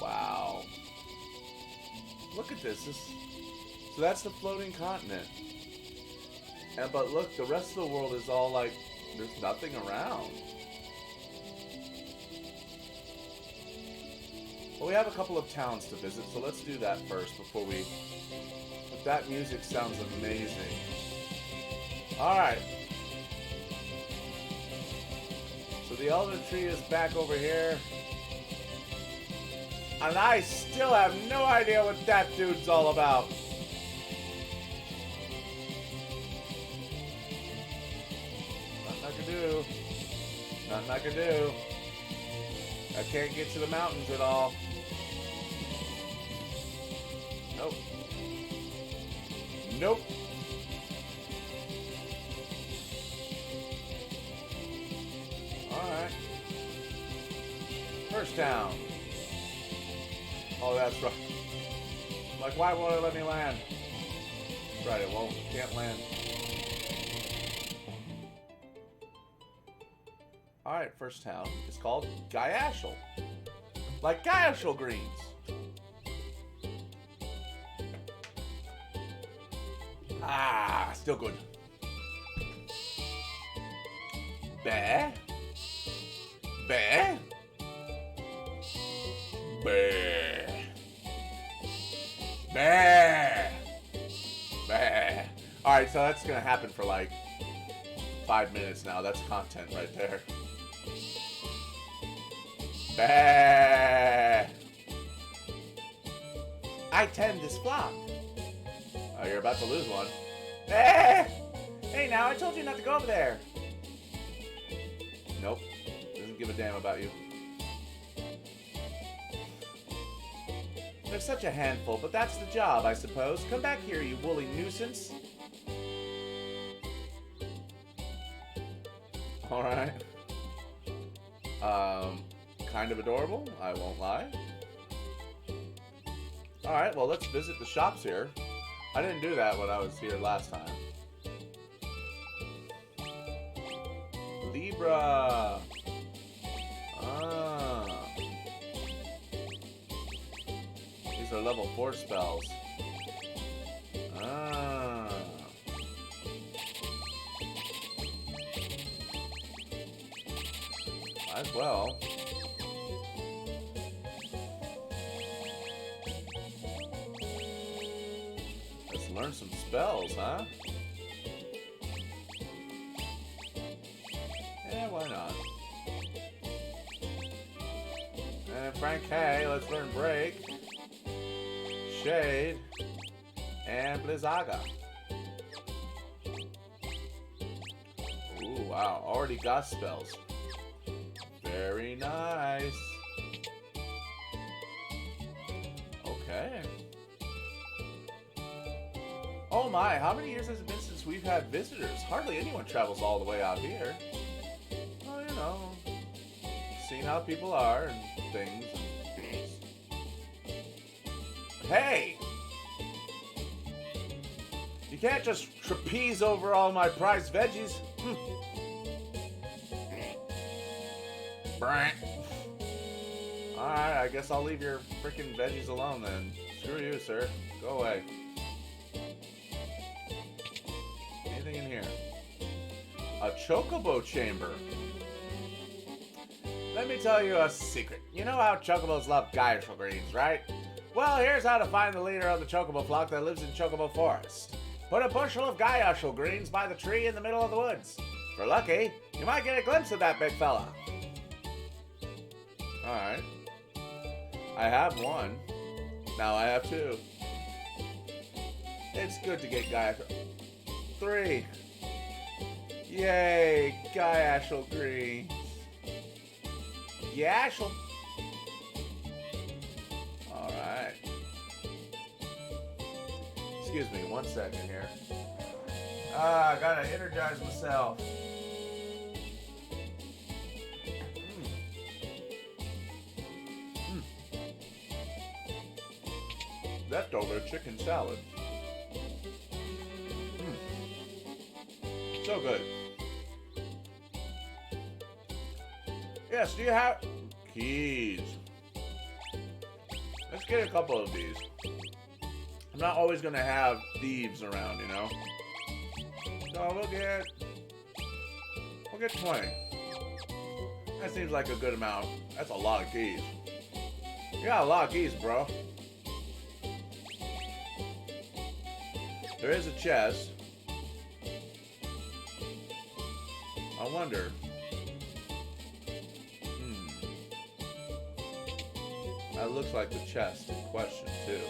Wow. Look at this. So that's the floating continent. But look, the rest of the world is all like, there's nothing around. Well, we have a couple of towns to visit, so let's do that first before we... But that music sounds amazing. Alright. So the elder tree is back over here. And I still have no idea what that dude's all about. Nothing I can do. Nothing I can do. I can't get to the mountains at all. Nope. Nope. Alright. First town. Oh, that's right. Like, why won't it let me land? That's right, it won't. Can't land. Alright, first town. It's called Gaiashal. Like Gaiashal greens. Ah, still good. Bear. Bear. Bear. Bear. Bear. Alright, so that's gonna happen for like 5 minutes now. That's content right there. Bear. I tend this flock. Oh, you're about to lose one. Bear. Hey, now I told you not to go over there. Nope. Doesn't give a damn about you. They're such a handful, but that's the job, I suppose. Come back here, you woolly nuisance. Alright. Kind of adorable, I won't lie. Alright, well, let's visit the shops here. I didn't do that when I was here last time. Libra. Ah. These are level 4 spells. Ah. Might as well. Let's learn some spells, huh? Yeah, why not? And Frank Hay, let's learn Break, Shade, and Blizzaga. Ooh, wow, already got spells. Very nice. Okay. Oh my, how many years has it been since we've had visitors? Hardly anyone travels all the way out here. Well, you know, seeing how people are and things. Hey! You can't just trapeze over all my prized veggies. Alright, I guess I'll leave your freaking veggies alone then. Screw you, sir. Go away. Anything in here? A chocobo chamber. Let me tell you a secret. You know how chocobos love Gaiashal greens, right? Well, here's how to find the leader of the chocobo flock that lives in Chocobo Forest. Put a bushel of Gaiashal greens by the tree in the middle of the woods. If you're lucky, you might get a glimpse of that big fella. Alright. I have one. Now I have two. It's good to get Gaiashal. 3. Yay, Gaiashal greens. Yashal. Alright. Excuse me, 1 second here. I gotta energize myself. Leftover chicken salad. So good. Yes, do you have keys? Let's get a couple of these. I'm not always gonna have thieves around, you know. So we'll get 20. That seems like a good amount. That's a lot of keys. You got a lot of keys, bro. There is a chest. I wonder. That looks like the chest in question, too.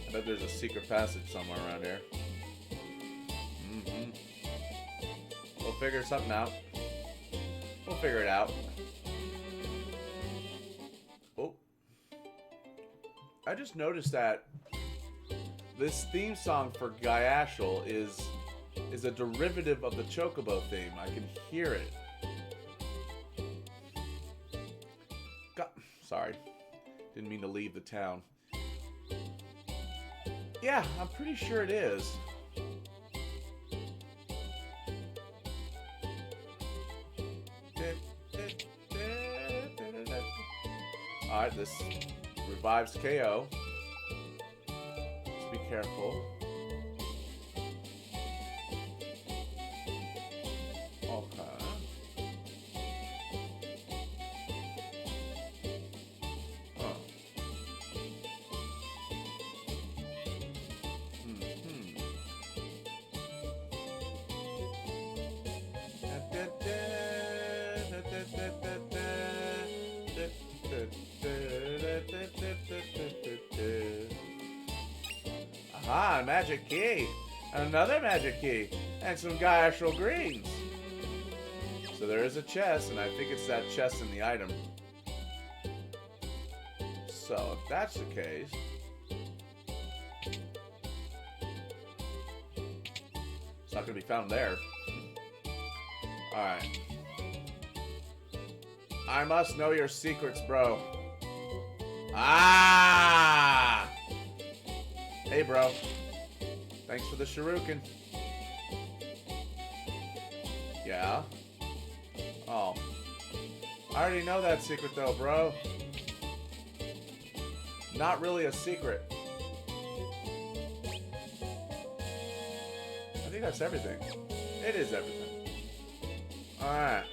I bet there's a secret passage somewhere around here. We'll figure something out. We'll figure it out. Oh. I just noticed that this theme song for Gaiashal is a derivative of the Chocobo theme. I can hear it. Sorry. Didn't mean to leave the town. Yeah, I'm pretty sure it is. Alright, this revives KO. Just be careful. Okay. Aha, magic key. Another magic key. And some Gaiashal greens. So there is a chest, and I think it's that chest in the item. So if that's the case... it's not going to be found there. Alright. I must know your secrets, bro. Ah! Hey, bro. Thanks for the shuriken. Yeah? Oh. I already know that secret, though, bro. Not really a secret. I think that's everything. It is everything. Alright.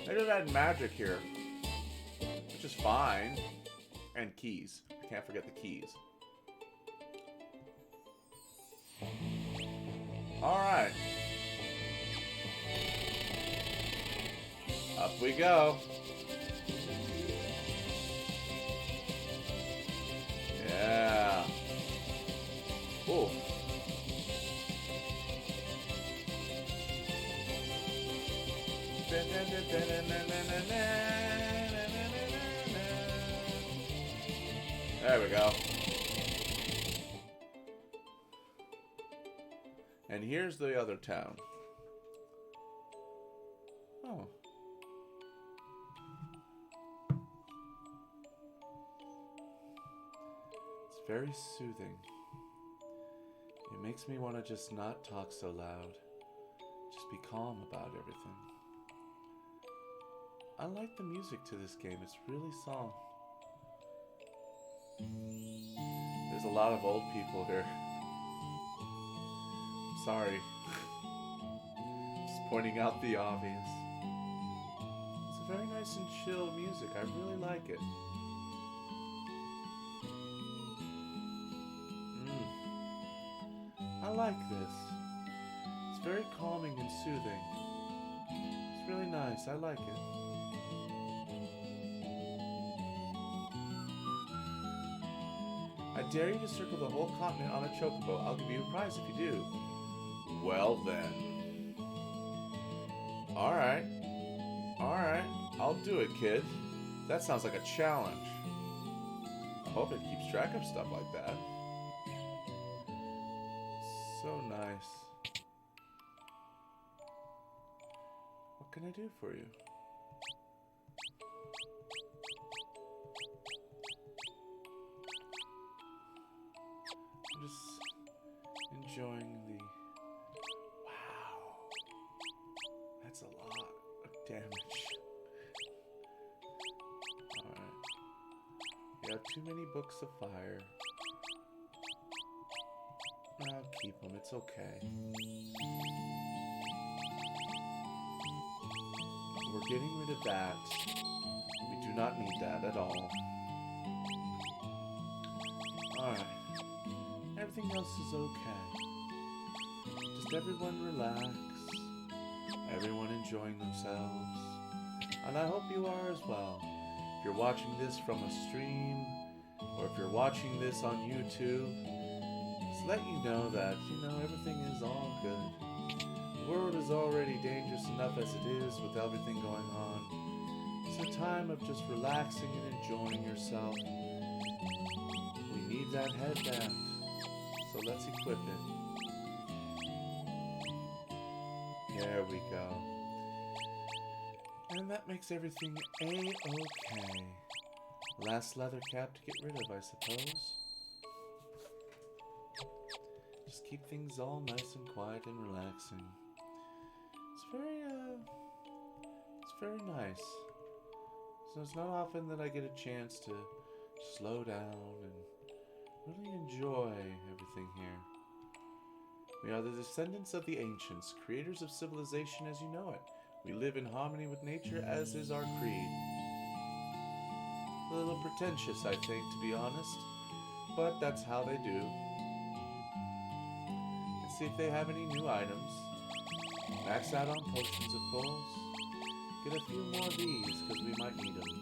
They just had magic here. Which is fine. And keys. I can't forget the keys. Alright. Up we go. Yeah. Ooh. There we go. And here's the other town. Oh. It's very soothing. It makes me want to just not talk so loud. Just be calm about everything. I like the music to this game. It's really solemn. There's a lot of old people here. Sorry. Just pointing out the obvious. It's a very nice and chill music. I really like it. I like this. It's very calming and soothing. It's really nice. I like it. I dare you to circle the whole continent on a chocobo. I'll give you a prize if you do. Well then. Alright. Alright. I'll do it, kid. That sounds like a challenge. I hope it keeps track of stuff like that. So nice. What can I do for you? I'm just enjoying the... Wow. That's a lot of damage. Alright. You have too many books of fire. I'll keep them. It's okay. We're getting rid of that. We do not need that at all. Alright. Everything else is okay. Just everyone relax. Everyone enjoying themselves. And I hope you are as well. If you're watching this from a stream, or if you're watching this on YouTube, just let you know that, everything is all good. The world is already dangerous enough as it is with everything going on. It's a time of just relaxing and enjoying yourself. We need that headband, so let's equip it. There we go. And that makes everything a-okay. Last leather cap to get rid of, I suppose. Just keep things all nice and quiet and relaxing. It's very nice. So it's not often that I get a chance to slow down and really enjoy everything here. We are the descendants of the ancients, creators of civilization as you know it. We live in harmony with nature, as is our creed. A little pretentious, I think, to be honest, but that's how they do. Let's see if they have any new items. Max out on potions, of course. Get a few more of these, because we might need them.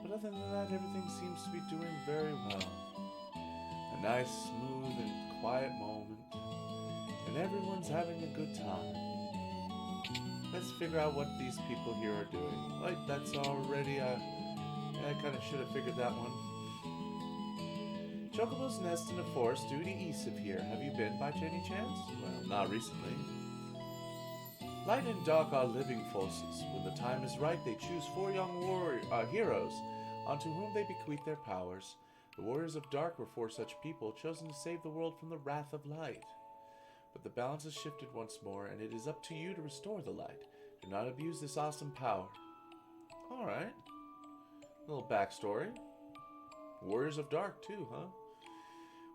But other than that, everything seems to be doing very well. A nice, smooth, and quiet moment, and everyone's having a good time. Let's figure out what these people here are doing. Like, that's already I kind of should have figured that one. Chocobo's nest in a forest due to east of here. Have you been by any chance? Well, not recently. Light and dark are living forces. When the time is right, they choose 4 young heroes, onto whom they bequeath their powers. The warriors of dark were 4 such people, chosen to save the world from the wrath of light. But the balance has shifted once more, and it is up to you to restore the light. Do not abuse this awesome power. Alright. Little backstory. Warriors of dark, too, huh?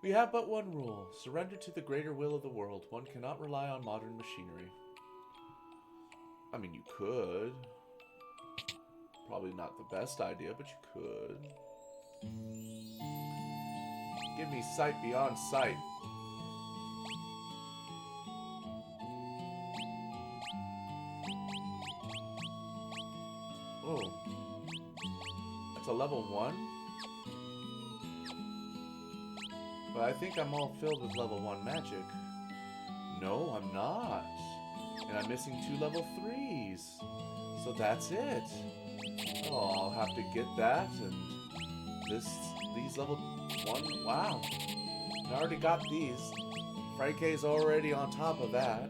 We have but one rule. Surrender to the greater will of the world. One cannot rely on modern machinery. I mean, you could. Probably not the best idea, but you could. Give me sight beyond sight. Oh. That's a level 1? But I think I'm all filled with level 1 magic. No, I'm not. And I'm missing 2 level 3s. So that's it. Oh, I'll have to get that, and these level 1, wow. I already got these. Freike's already on top of that.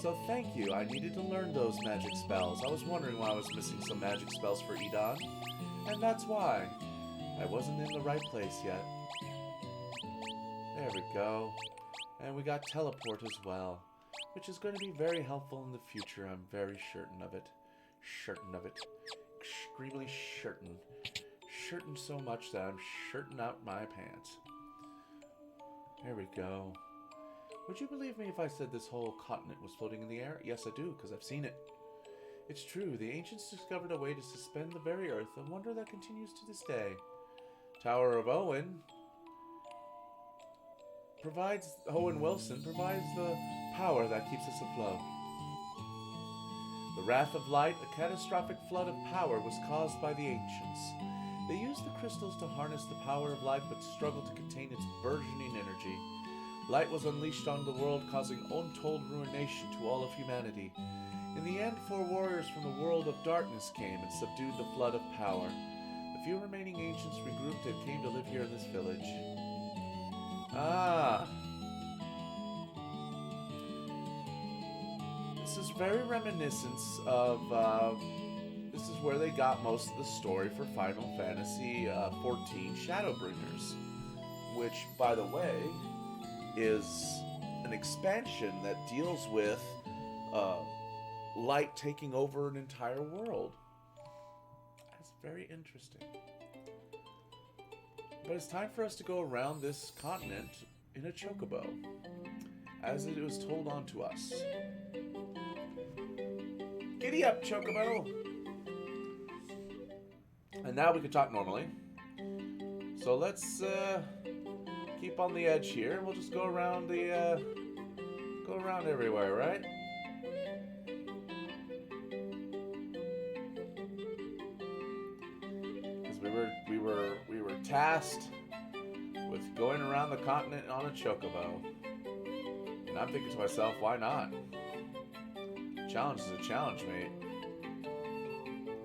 So thank you, I needed to learn those magic spells. I was wondering why I was missing some magic spells for Edon. And that's why. I wasn't in the right place yet. There we go. And we got teleport as well, which is going to be very helpful in the future. I'm very certain of it. Certain of it. Extremely certain. Certain so much that I'm shirting out my pants. There we go. Would you believe me if I said this whole continent was floating in the air? Yes, I do, because I've seen it. It's true, the ancients discovered a way to suspend the very earth, a wonder that continues to this day. Tower of Owen Wilson provides the power that keeps us afloat. The wrath of light, a catastrophic flood of power, was caused by the ancients. They used the crystals to harness the power of light, but struggled to contain its burgeoning energy. Light was unleashed on the world, causing untold ruination to all of humanity. In the end, 4 warriors from the world of darkness came and subdued the flood of power. The few remaining ancients regrouped and came to live here in this village. Ah. This is very reminiscent of, this is where they got most of the story for Final Fantasy XIV Shadowbringers, which, by the way, is an expansion that deals with light taking over an entire world. That's very interesting. But it's time for us to go around this continent in a chocobo, as it was told onto us. Giddy up, chocobo! And now we can talk normally. So let's keep on the edge here. We'll just go around the go around everywhere, right? Because we were tasked with going around the continent on a chocobo, and I'm thinking to myself, why not? Challenge is a challenge, mate.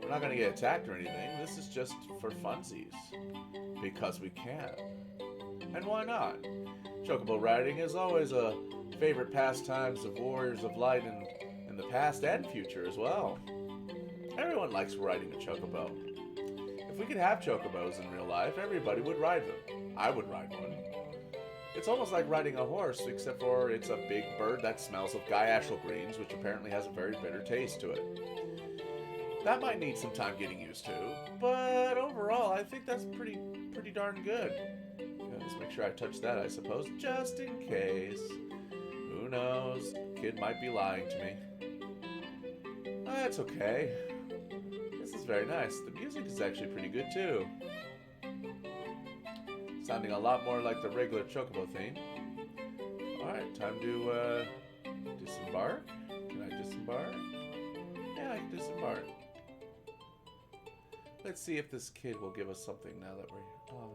We're not gonna get attacked or anything. This is just for funsies, because we can. And why not? Chocobo riding is always a favorite pastimes of warriors of light in the past and future as well. Everyone likes riding a chocobo. If we could have chocobos in real life, everybody would ride them. I would ride one. It's almost like riding a horse, except for it's a big bird that smells of gaiashal greens, which apparently has a very bitter taste to it. That might need some time getting used to, but overall, I think that's pretty darn good. Let's make sure I touch that, I suppose, just in case. Who knows? Kid might be lying to me. That's okay. This is very nice. The music is actually pretty good, too. Sounding a lot more like the regular chocobo theme. Alright, time to disembark. Can I disembark? Yeah, I can disembark. Let's see if this kid will give us something now that we're... Oh,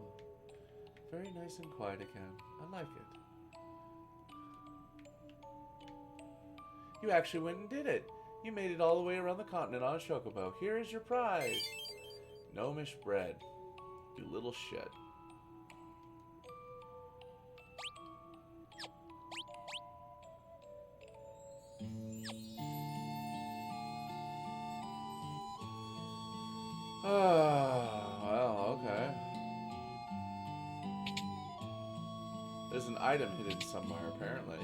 very nice and quiet again. I like it. You actually went and did it. You made it all the way around the continent on a chocobo. Here is your prize. Gnomish bread. You little shit. Well, okay. There's an item hidden somewhere, apparently.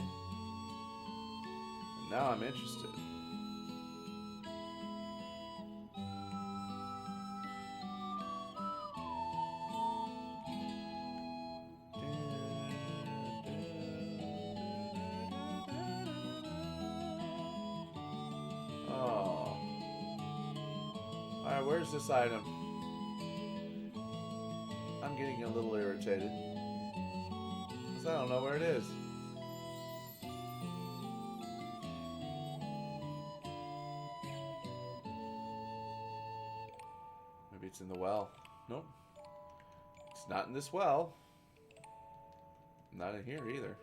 And now I'm interested. Oh. Alright, where's this item? I'm getting a little irritated. Because I don't know where it is. Maybe it's in the well. Nope. It's not in this well. Not in here either.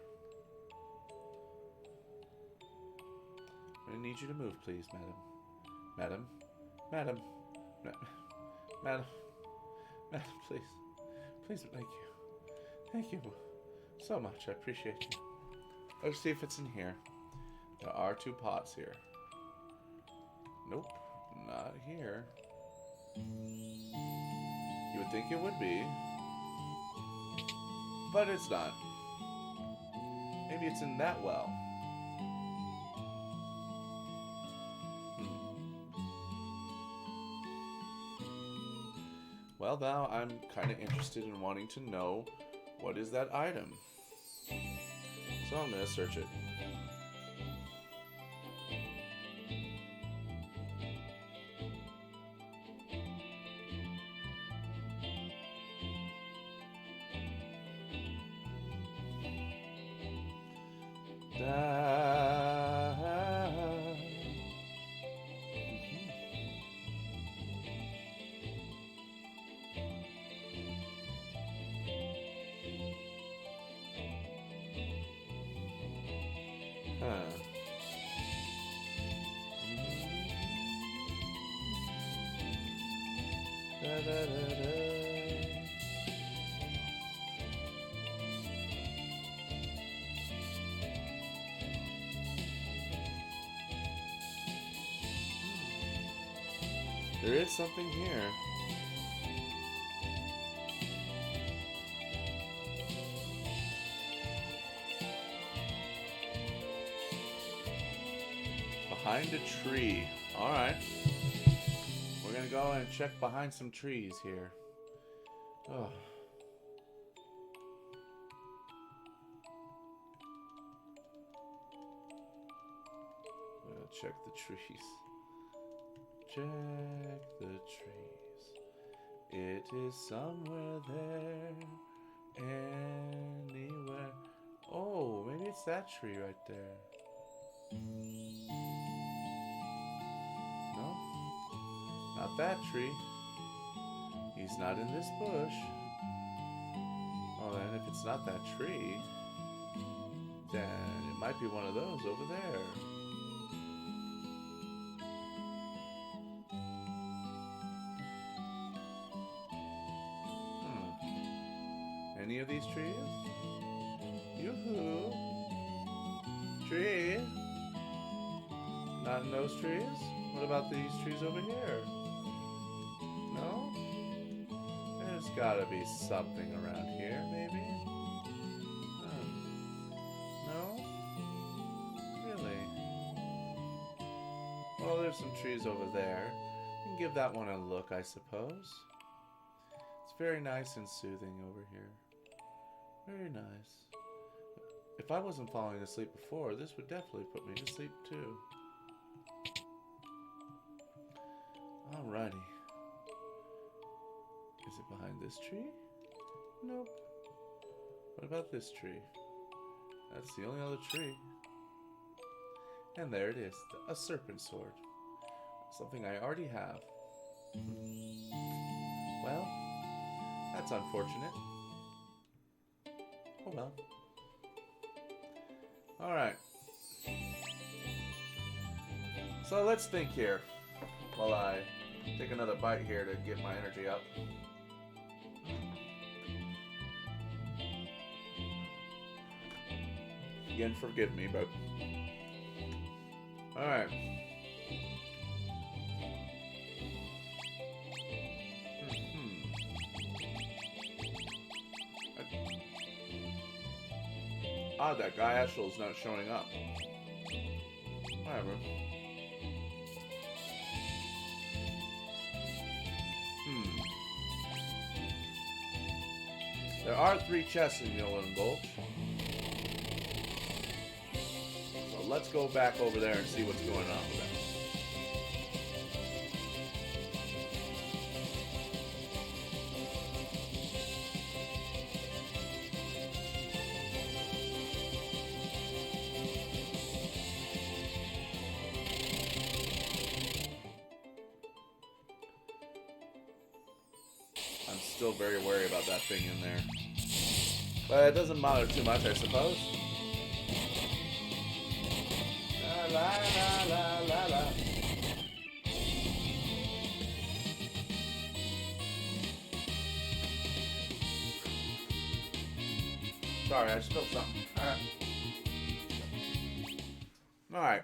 I need you to move, please, madam. Madam. Madam. Madam. Madam, please. Please, thank you. Thank you so much. I appreciate you. Let's see if it's in here. There are 2 pots here. Nope. Not here. You would think it would be. But it's not. Maybe it's in that well. Well, now I'm kind of interested in wanting to know what is that item. So I'm going to search it. There is something here. Behind a tree. Alright. We're gonna go and check behind some trees here. Oh. I'm gonna check the trees. Check the trees. It is somewhere there. Anywhere. Oh, maybe it's that tree right there. No? Not that tree. He's not in this bush. Oh, and if it's not that tree, then it might be one of those over there. Any of these trees? Yoo-hoo! Tree? Not in those trees? What about these trees over here? No? There's gotta be something around here, maybe? No? Really? Well, there's some trees over there. We can give that one a look, I suppose. It's very nice and soothing over here. Very nice. If I wasn't falling asleep before, this would definitely put me to sleep too. Alrighty. Is it behind this tree? Nope. What about this tree? That's the only other tree. And there it is. A serpent sword. Something I already have. Well, that's unfortunate. Oh well. Alright. So let's think here while I take another bite here to get my energy up. Again, forgive me, but... Alright. Ah, that guy Ashel's not showing up. Whatever. There are 3 chests in Yolan Gulch. So let's go back over there and see what's going on with that. Still very wary about that thing in there. But it doesn't matter too much, I suppose. La la la la la. Sorry, I spilled something. Alright.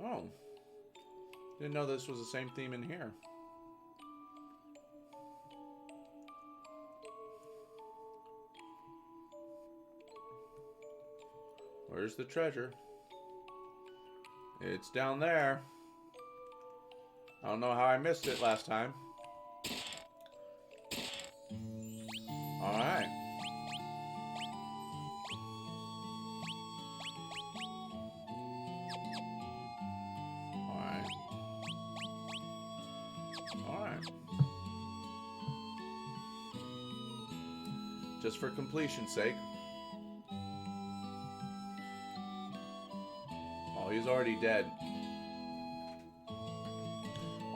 Oh. Didn't know this was the same theme in here. Where's the treasure? It's down there. I don't know how I missed it last time. Alright. Just for completion's sake. Oh, he's already dead.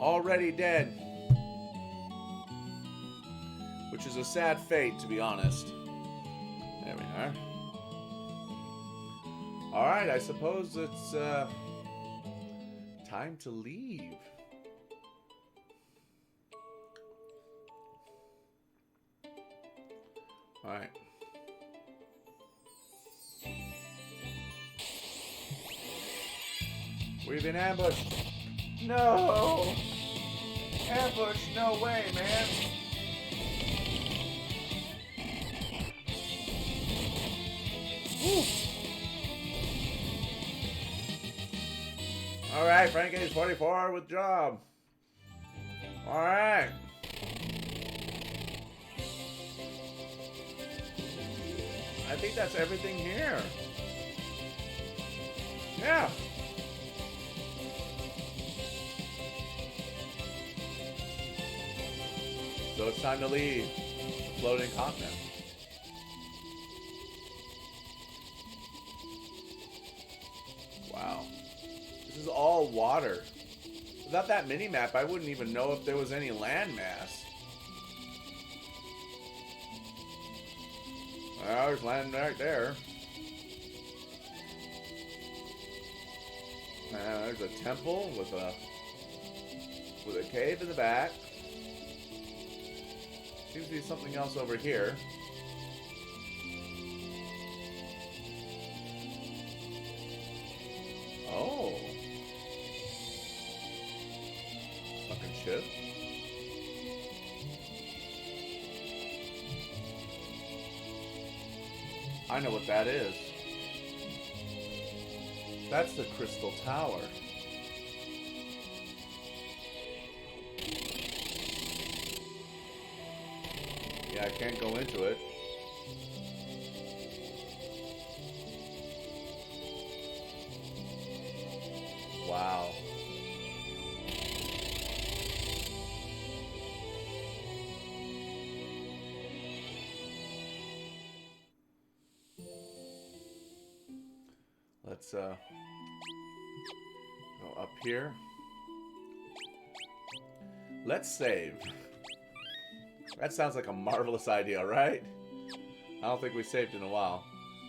Already dead. Which is a sad fate, to be honest. There we are. Alright, I suppose it's Time to leave. Alright. We've been ambushed. No! Ambush, no way, man. Alright, Frankie's 44 with job. Alright. I think that's everything here. Yeah. So it's time to leave the floating continent. Wow. This is all water. Without that mini-map, I wouldn't even know if there was any landmass. Well, there's land right there. There's a temple with a cave in the back. Seems to be something else over here. Oh. Fucking shit. I know what that is. That's the Crystal Tower. Yeah, I can't go into it. Wow. Let's go up here. Let's save. That sounds like a marvelous idea, right? I don't think we saved in a while.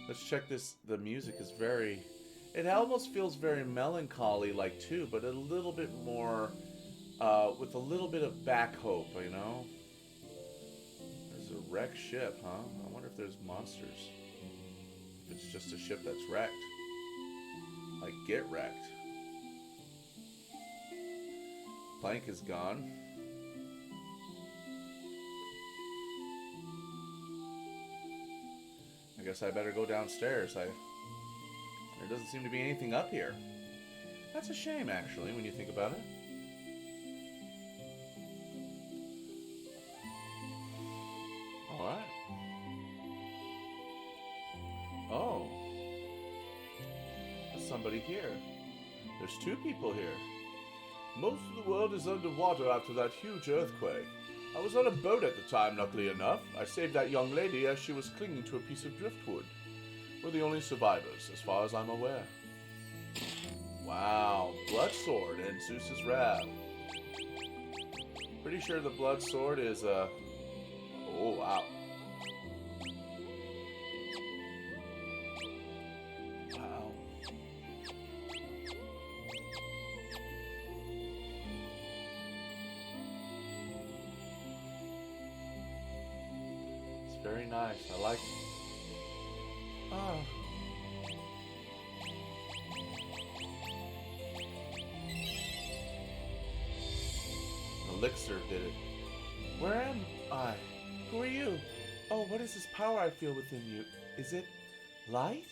Let's check this. The music is very... It almost feels very melancholy-like, too, but a little bit more... with a little bit of back hope, you know? There's a wrecked ship, huh? I wonder if there's monsters. If it's just a ship that's wrecked. Like, get wrecked. Plank is gone. I guess I better go downstairs. There doesn't seem to be anything up here. That's a shame, actually, when you think about it. Alright. Oh. There's somebody here. There's two people here. Most of the world is underwater after that huge earthquake. I was on a boat at the time, luckily enough. I saved that young lady as she was clinging to a piece of driftwood. We're the only survivors, as far as I'm aware. Wow, blood sword and Zeus's wrath. Pretty sure the blood sword is oh wow. Wow. It's very nice. I like it. Ah. Elixir did it. Where am I? Who are you? Oh, what is this power I feel within you? Is it light?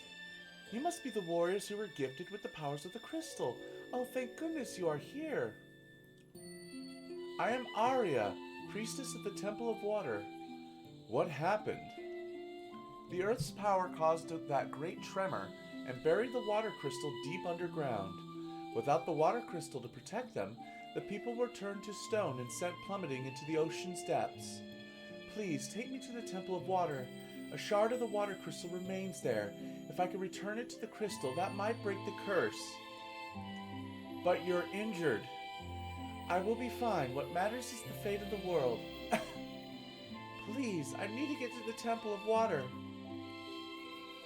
You must be the warriors who were gifted with the powers of the crystal. Oh, thank goodness you are here. I am Arya, priestess of the Temple of Water. What happened? The Earth's power caused that great tremor and buried the water crystal deep underground. Without the water crystal to protect them, the people were turned to stone and sent plummeting into the ocean's depths. Please, take me to the Temple of Water. A shard of the water crystal remains there. If I could return it to the crystal, that might break the curse. But you're injured. I will be fine. What matters is the fate of the world. Please, I need to get to the Temple of Water.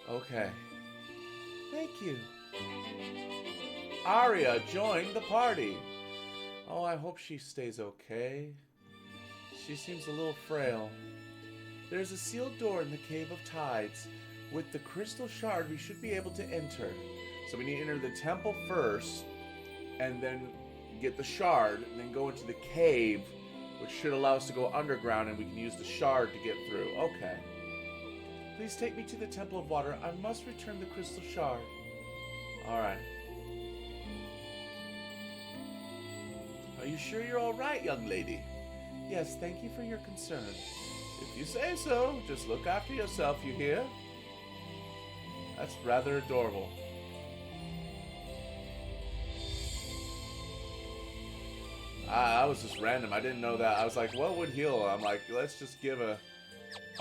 Okay. Thank you. Arya joined the party. Oh, I hope she stays okay. She seems a little frail. There's a sealed door in the Cave of Tides. With the crystal shard, we should be able to enter. So we need to enter the temple first, and then get the shard, and then go into the cave, which should allow us to go underground, and we can use the shard to get through. Okay. Please take me to the Temple of Water. I must return the crystal shard. Alright. Are you sure you're alright, young lady? Yes, thank you for your concern. If you say so, just look after yourself, you hear? That's rather adorable. I was just random. I didn't know that. I was like, what would heal? I'm like, let's just give a...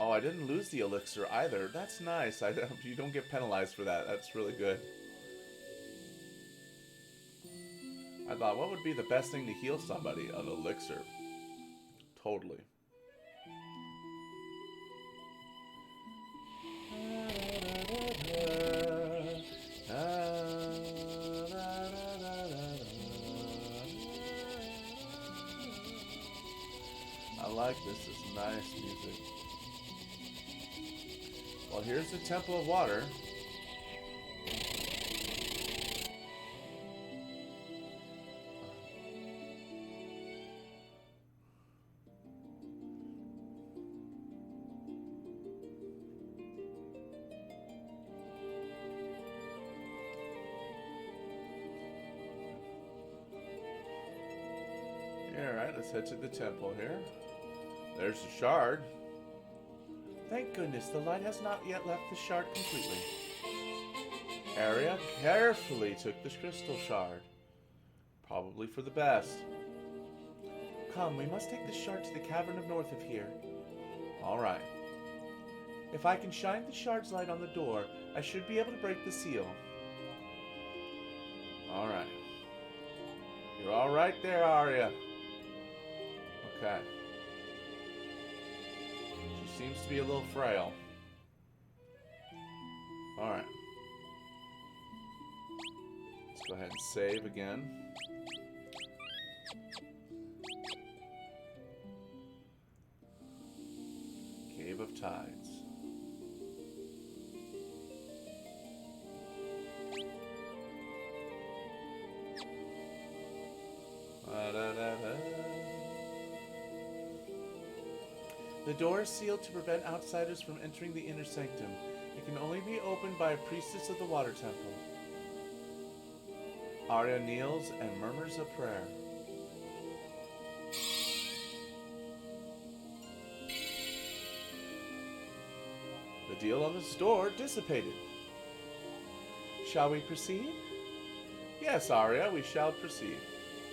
Oh, I didn't lose the elixir either. That's nice. You don't get penalized for that. That's really good. I thought, what would be the best thing to heal somebody? An elixir. Totally. I like this. This is nice music. Well, here's the Temple of Water. Alright, let's head to the temple here. There's the shard. Thank goodness, the light has not yet left the shard completely. Arya carefully took the crystal shard. Probably for the best. Come, we must take the shard to the cavern of north of here. Alright. If I can shine the shard's light on the door, I should be able to break the seal. Alright. You're alright there, Arya. Okay. She seems to be a little frail. Alright. Let's go ahead and save again. Cave of Tides. The door is sealed to prevent outsiders from entering the inner sanctum. It can only be opened by a priestess of the water temple. Arya kneels and murmurs a prayer. The deal on this door dissipated. Shall we proceed? Yes, Arya, we shall proceed.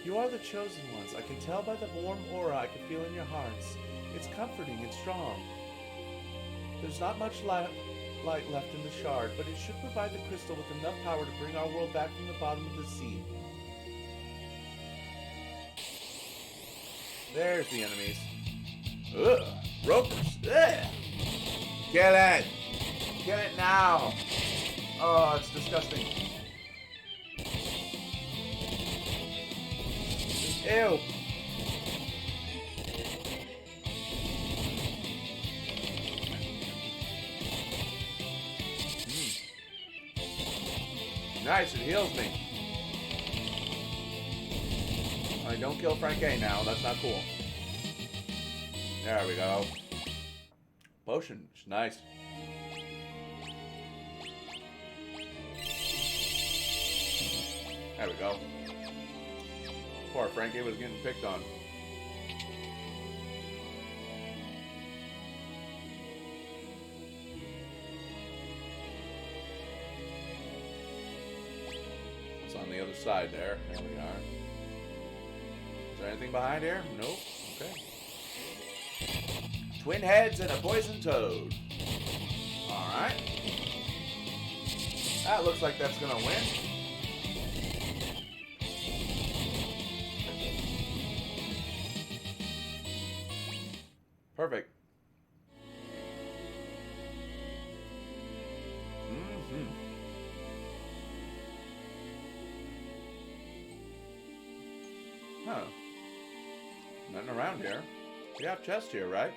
You are the chosen ones. I can tell by the warm aura I can feel in your hearts. It's comforting and strong. There's not much light left in the shard, but it should provide the crystal with enough power to bring our world back from the bottom of the sea. There's the enemies. Ugh! Ropers! Ugh! Kill it! Kill it now! Oh, it's disgusting. Ew! Nice, it heals me. Alright, don't kill Frank A now. That's not cool. There we go. Potion. Nice. There we go. Poor Frankie was getting picked on. It's on the other side there. There we are. Is there anything behind here? Nope. Okay. Twin heads and a poison toad. Alright. That looks like that's gonna win. Perfect. Huh. Nothing around here. We have chest here, right?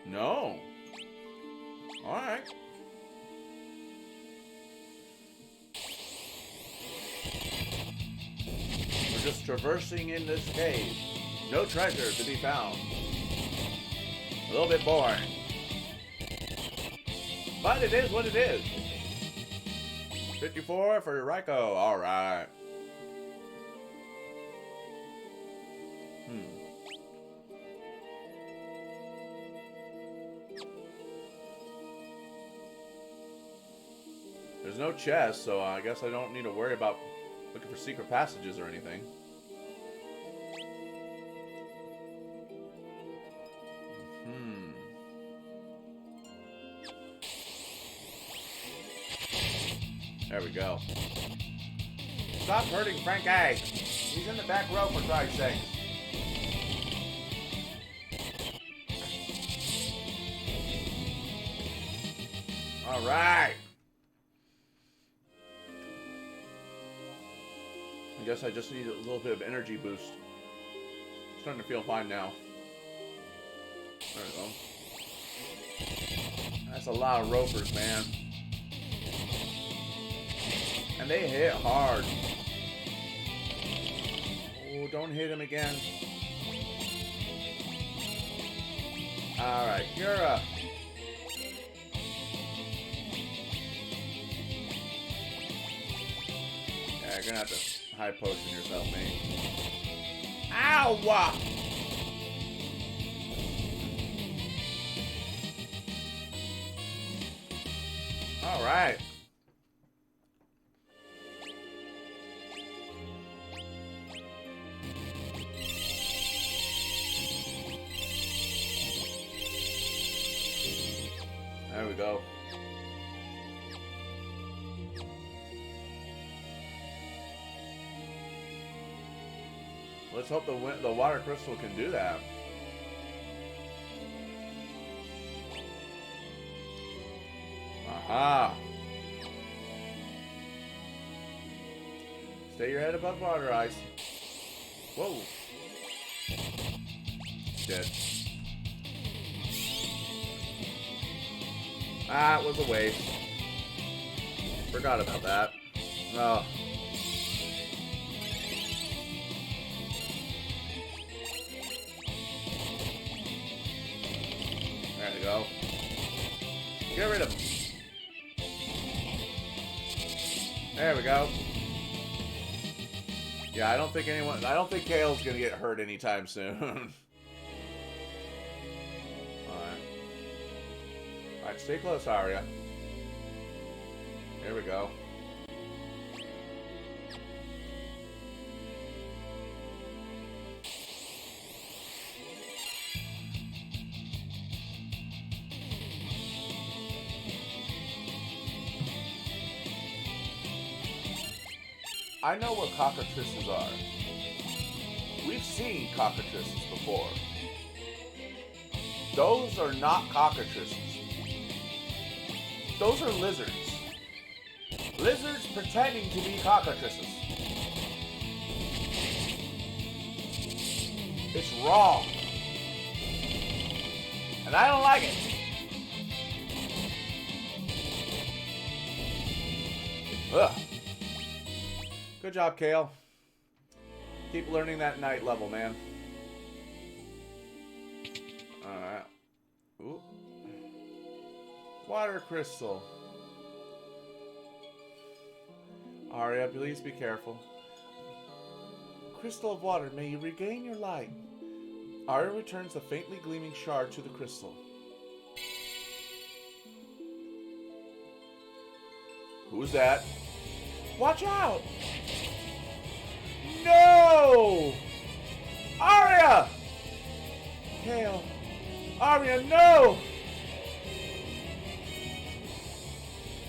No. Alright. We're just traversing in this cave. No treasure to be found. A little bit boring. But it is what it is. 54 for Raiko. Alright. There's no chest, so I guess I don't need to worry about looking for secret passages or anything. There we go. Stop hurting Frank A. He's in the back row, for Christ's sake. Alright. I guess I just need a little bit of energy boost. Starting to feel fine now. There we go. That's a lot of ropers, man. And they hit hard. Oh, don't hit him again. Alright, Kira. Yeah, you're gonna have to high potion yourself, mate. Ow! Alright. There we go. Let's hope the water crystal can do that. Aha! Stay your head above water, Ice. Whoa! Dead. Ah, it was a waste. Forgot about that. Oh. There we go. Get rid of him. There we go. Yeah, I don't think Kale's gonna get hurt anytime soon. Alright, stay close, Arya. Here we go. I know what cockatrices are. We've seen cockatrices before. Those are not cockatrices. Those are lizards. Lizards pretending to be cockatrices. It's wrong. And I don't like it. Ugh. Good job, Kale. Keep learning that night level, man. Alright. Ooh. Water crystal. Arya, please be careful. Crystal of water, may you regain your light. Arya returns the faintly gleaming shard to the crystal. Who's that? Watch out! No! Arya! Kale. Arya, no!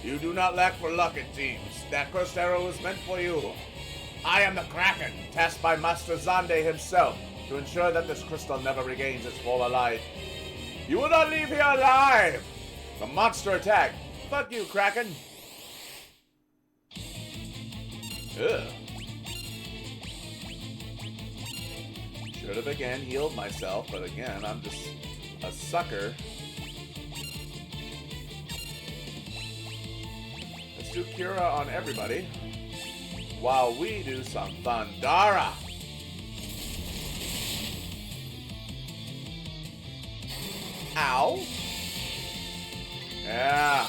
You do not lack for luck, it seems. That cursed arrow was meant for you. I am the Kraken, tasked by Master Zande himself to ensure that this crystal never regains its former life. You will not leave here alive! The monster attack. Fuck you, Kraken. Ugh. Should have again healed myself, but again, I'm just a sucker. Let's do Cura on everybody while we do some Thundara. Ow. Yeah.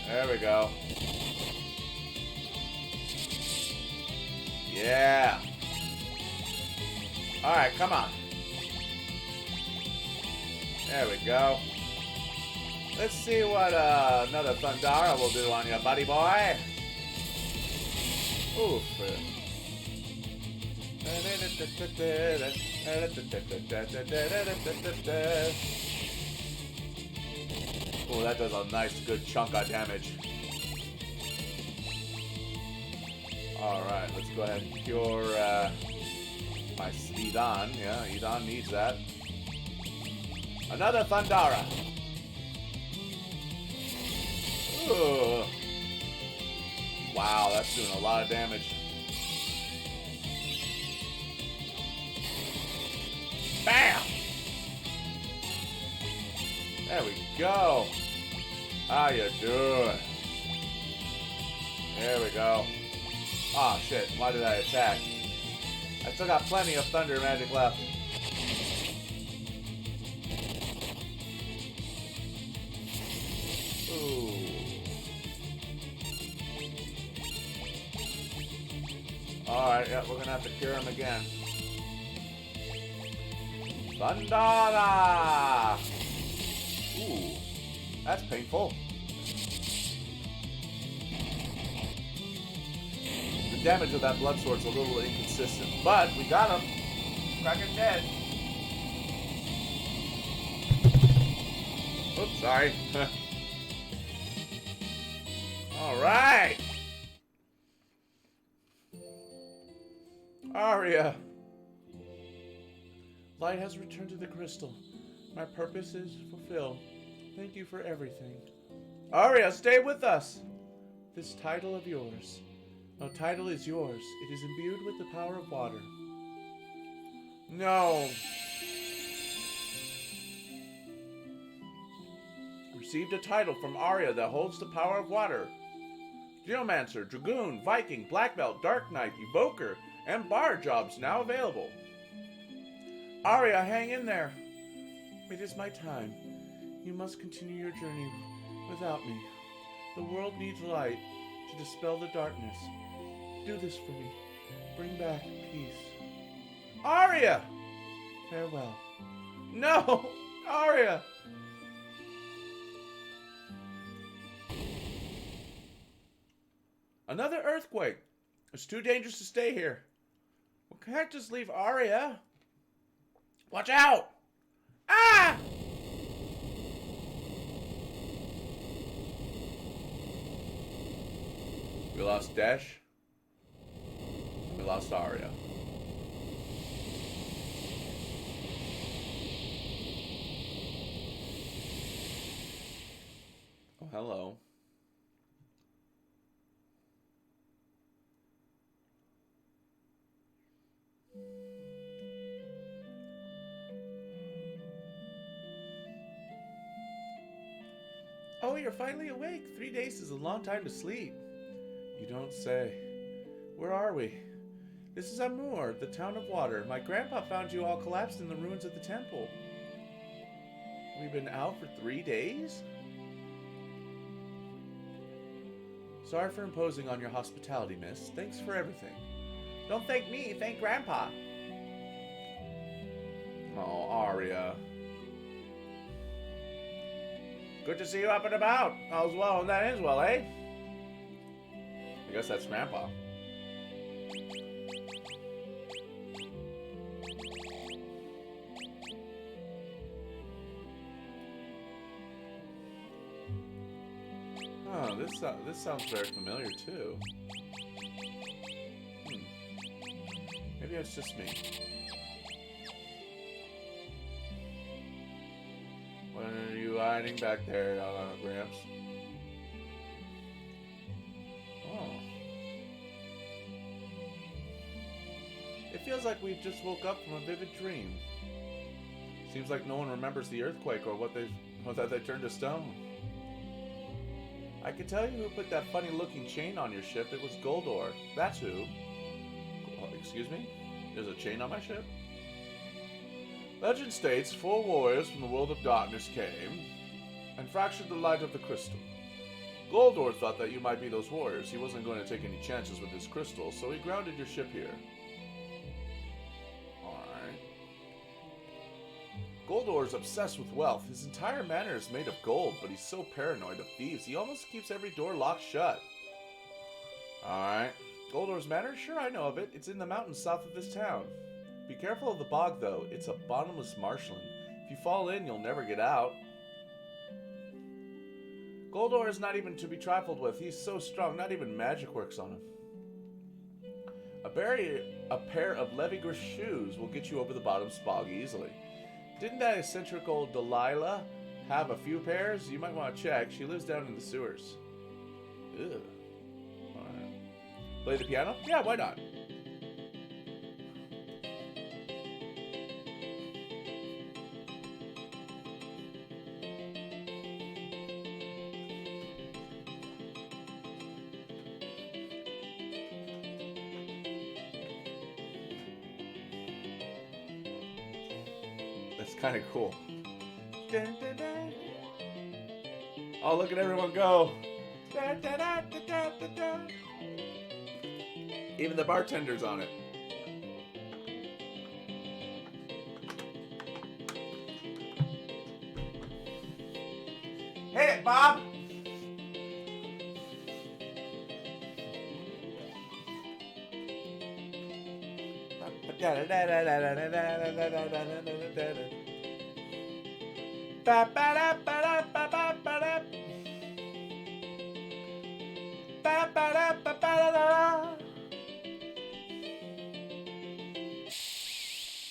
There we go. Yeah. Alright, come on. There we go. Let's see what another Thundara will do on you, buddy boy. Oof. Oh, that does a nice, good chunk of damage. Alright, let's go ahead and cure my Edan. Yeah, Edan needs that. Another Thundara. Ooh. Wow, that's doing a lot of damage. Bam! There we go. How you doing? There we go. Oh shit, why did I attack? I still got plenty of thunder magic left. Ooh. Alright, yeah, we're gonna have to cure him again. Thundara! Ooh, that's painful. The damage of that blood sword's a little inconsistent, but we got him. Kraken dead. Oops, sorry. Alright! Arya! Light has returned to the crystal. My purpose is fulfilled. Thank you for everything. Arya, stay with us! This title of yours. No title is yours. It is imbued with the power of water. No. Received a title from Arya that holds the power of water. Geomancer, Dragoon, Viking, Black Belt, Dark Knight, Evoker, and Bard jobs now available. Arya, hang in there. It is my time. You must continue your journey without me. The world needs light to dispel the darkness. Do this for me. Bring back peace. Arya! Farewell. No! Arya! Another earthquake. It's too dangerous to stay here. We can't just leave Arya. Watch out! Ah! We lost Desch. We lost Arya. Oh, hello. Oh, you're finally awake. 3 days is a long time to sleep. You don't say. Where are we? This is Amur, the town of water. My grandpa found you all collapsed in the ruins of the temple. We've been out for 3 days? Sorry for imposing on your hospitality, miss. Thanks for everything. Don't thank me, thank Grandpa. Oh, Arya. Good to see you up and about. All's well and that ends well, eh? I guess that's Grandpa. Oh, this sounds very familiar too. Maybe it's just me. What are you hiding back there, Gramps? Oh. feels like we've just woke up from a vivid dream. Seems like no one remembers the earthquake or that they turned to stone. I can tell you who put that funny-looking chain on your ship. It was Goldor. That's who. Oh, excuse me? There's a chain on my ship? Legend states 4 warriors from the world of darkness came and fractured the light of the crystal. Goldor thought that you might be those warriors. He wasn't going to take any chances with this crystal, so he grounded your ship here. Alright. Goldor is obsessed with wealth. His entire manor is made of gold, but he's so paranoid of thieves, he almost keeps every door locked shut. Alright. Goldor's manor? Sure, I know of it. It's in the mountains south of this town. Be careful of the bog, though. It's a bottomless marshland. If you fall in, you'll never get out. Goldor is not even to be trifled with. He's so strong, not even magic works on him. A pair of Levigris shoes will get you over the bottom's bog easily. Didn't that eccentric old Delilah have a few pairs? You might want to check. She lives down in the sewers. Ugh. Alright. Play the piano? Yeah, why not? That's kind of cool. Dun, dun, dun. Oh, look at everyone go. Dun, dun, dun, dun, dun, dun, dun. Even the bartender's on it. Hit it, Bob!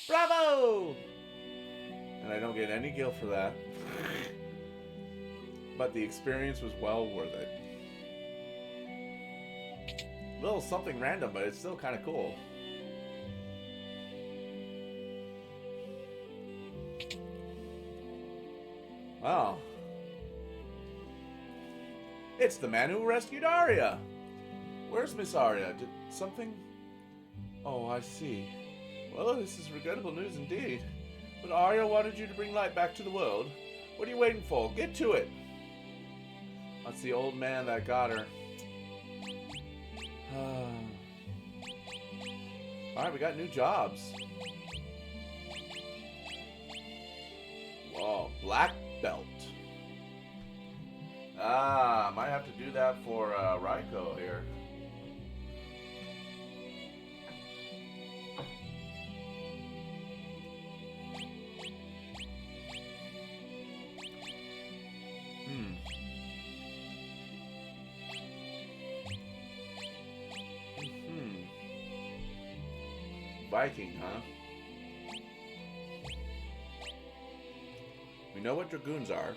Bravo! And I don't get any guilt for that. But the experience was well worth it. A little something random, but it's still kind of cool. Wow. It's the man who rescued Arya. Where's Miss Arya? Did something... Oh, I see. Well, this is regrettable news indeed. But Arya wanted you to bring light back to the world. What are you waiting for? Get to it. That's the old man that got her. Alright, we got new jobs. Whoa, black belt. Ah, might have to do that for Raiko here. Viking, huh? We know what dragoons are.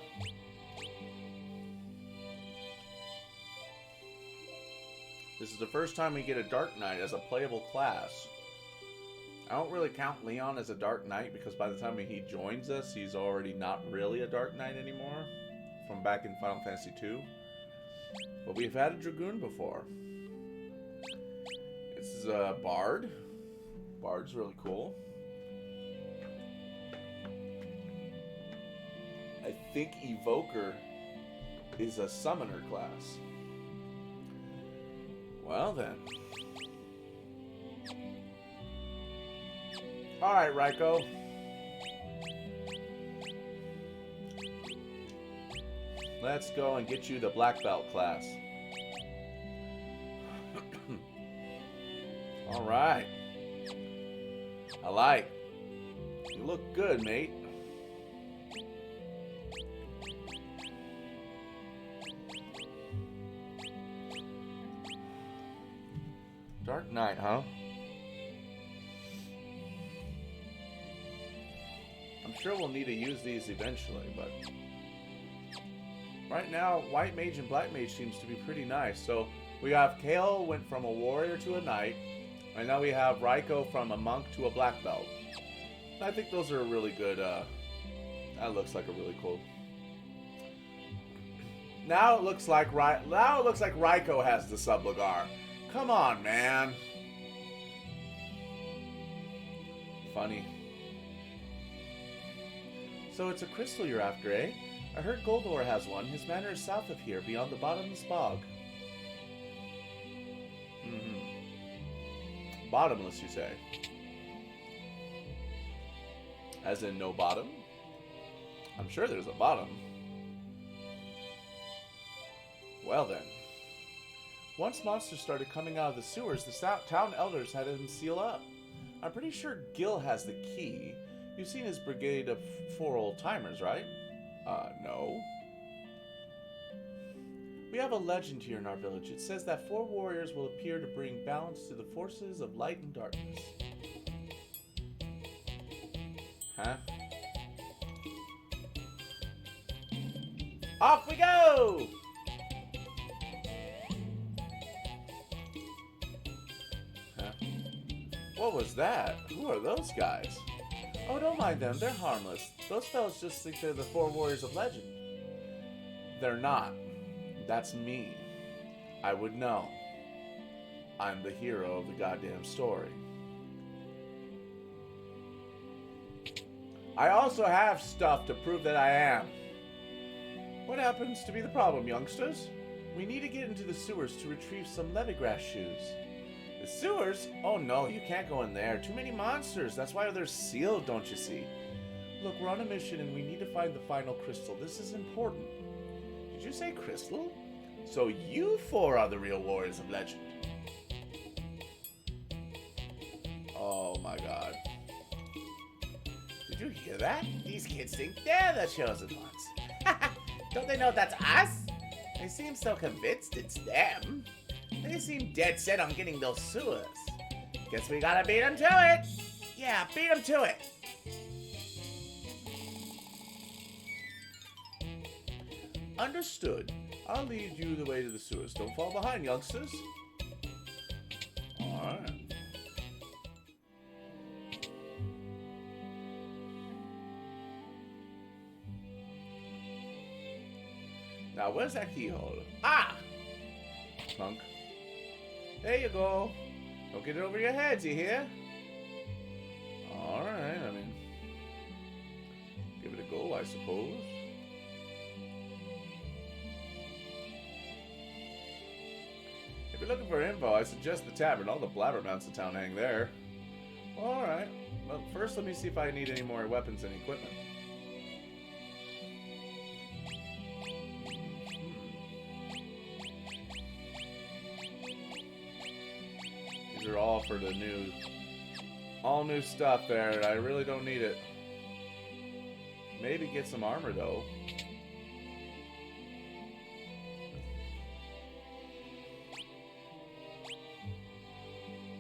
This is the first time we get a Dark Knight as a playable class. I don't really count Leon as a Dark Knight because by the time he joins us, he's already not really a Dark Knight anymore. From back in Final Fantasy II. But we've had a dragoon before. This is a Bard. Bard's really cool. I think Evoker is a summoner class. Well then. Alright, Raiko. Let's go and get you the black belt class. Alright. I like. You look good, mate. Dark Knight, huh? I'm sure we'll need to use these eventually, but right now, White Mage and Black Mage seems to be pretty nice. So we have Kale went from a warrior to a knight. And now we have Raiko from a monk to a black belt. I think those are really good. That looks like a really cool. Now it looks like Raiko has the Sublugar. Come on, man. Funny. So it's a crystal you're after, eh? I heard Goldor has one. His manor is south of here, beyond the bottomless bog. Bottomless, you say? As in no bottom? I'm sure there's a bottom. Well then. Once monsters started coming out of the sewers, the town elders had them seal up. I'm pretty sure Gil has the key. You've seen his brigade of 4 old-timers, right? No. We have a legend here in our village. It says that 4 warriors will appear to bring balance to the forces of light and darkness. Huh? Off we go! Huh? What was that? Who are those guys? Oh, don't mind them. They're harmless. Those fellas just think they're the 4 warriors of legend. They're not. That's me. I would know. I'm the hero of the goddamn story. I also have stuff to prove that I am. What happens to be the problem, youngsters? We need to get into the sewers to retrieve some lemongrass shoes. The sewers? Oh no, you can't go in there. Too many monsters. That's why they're sealed, don't you see? Look, we're on a mission and we need to find the final crystal. This is important. Did you say crystal? So you 4 are the real warriors of legend. Oh my god. Did you hear that? These kids think they're the chosen ones. Don't they know that's us? They seem so convinced it's them. They seem dead set on getting those sewers. Guess we gotta beat them to it. Yeah, beat them to it. Understood. I'll lead you the way to the sewers. Don't fall behind, youngsters. Alright. Now, where's that keyhole? Ah! Punk. There you go. Don't get it over your heads, you hear? Alright, I mean... give it a go, I suppose. If you're looking for info, I suggest the tavern. All the blabbermouths in town hang there. Alright. Well, first let me see if I need any more weapons and equipment. These are all for the new... all new stuff there. I really don't need it. Maybe get some armor, though.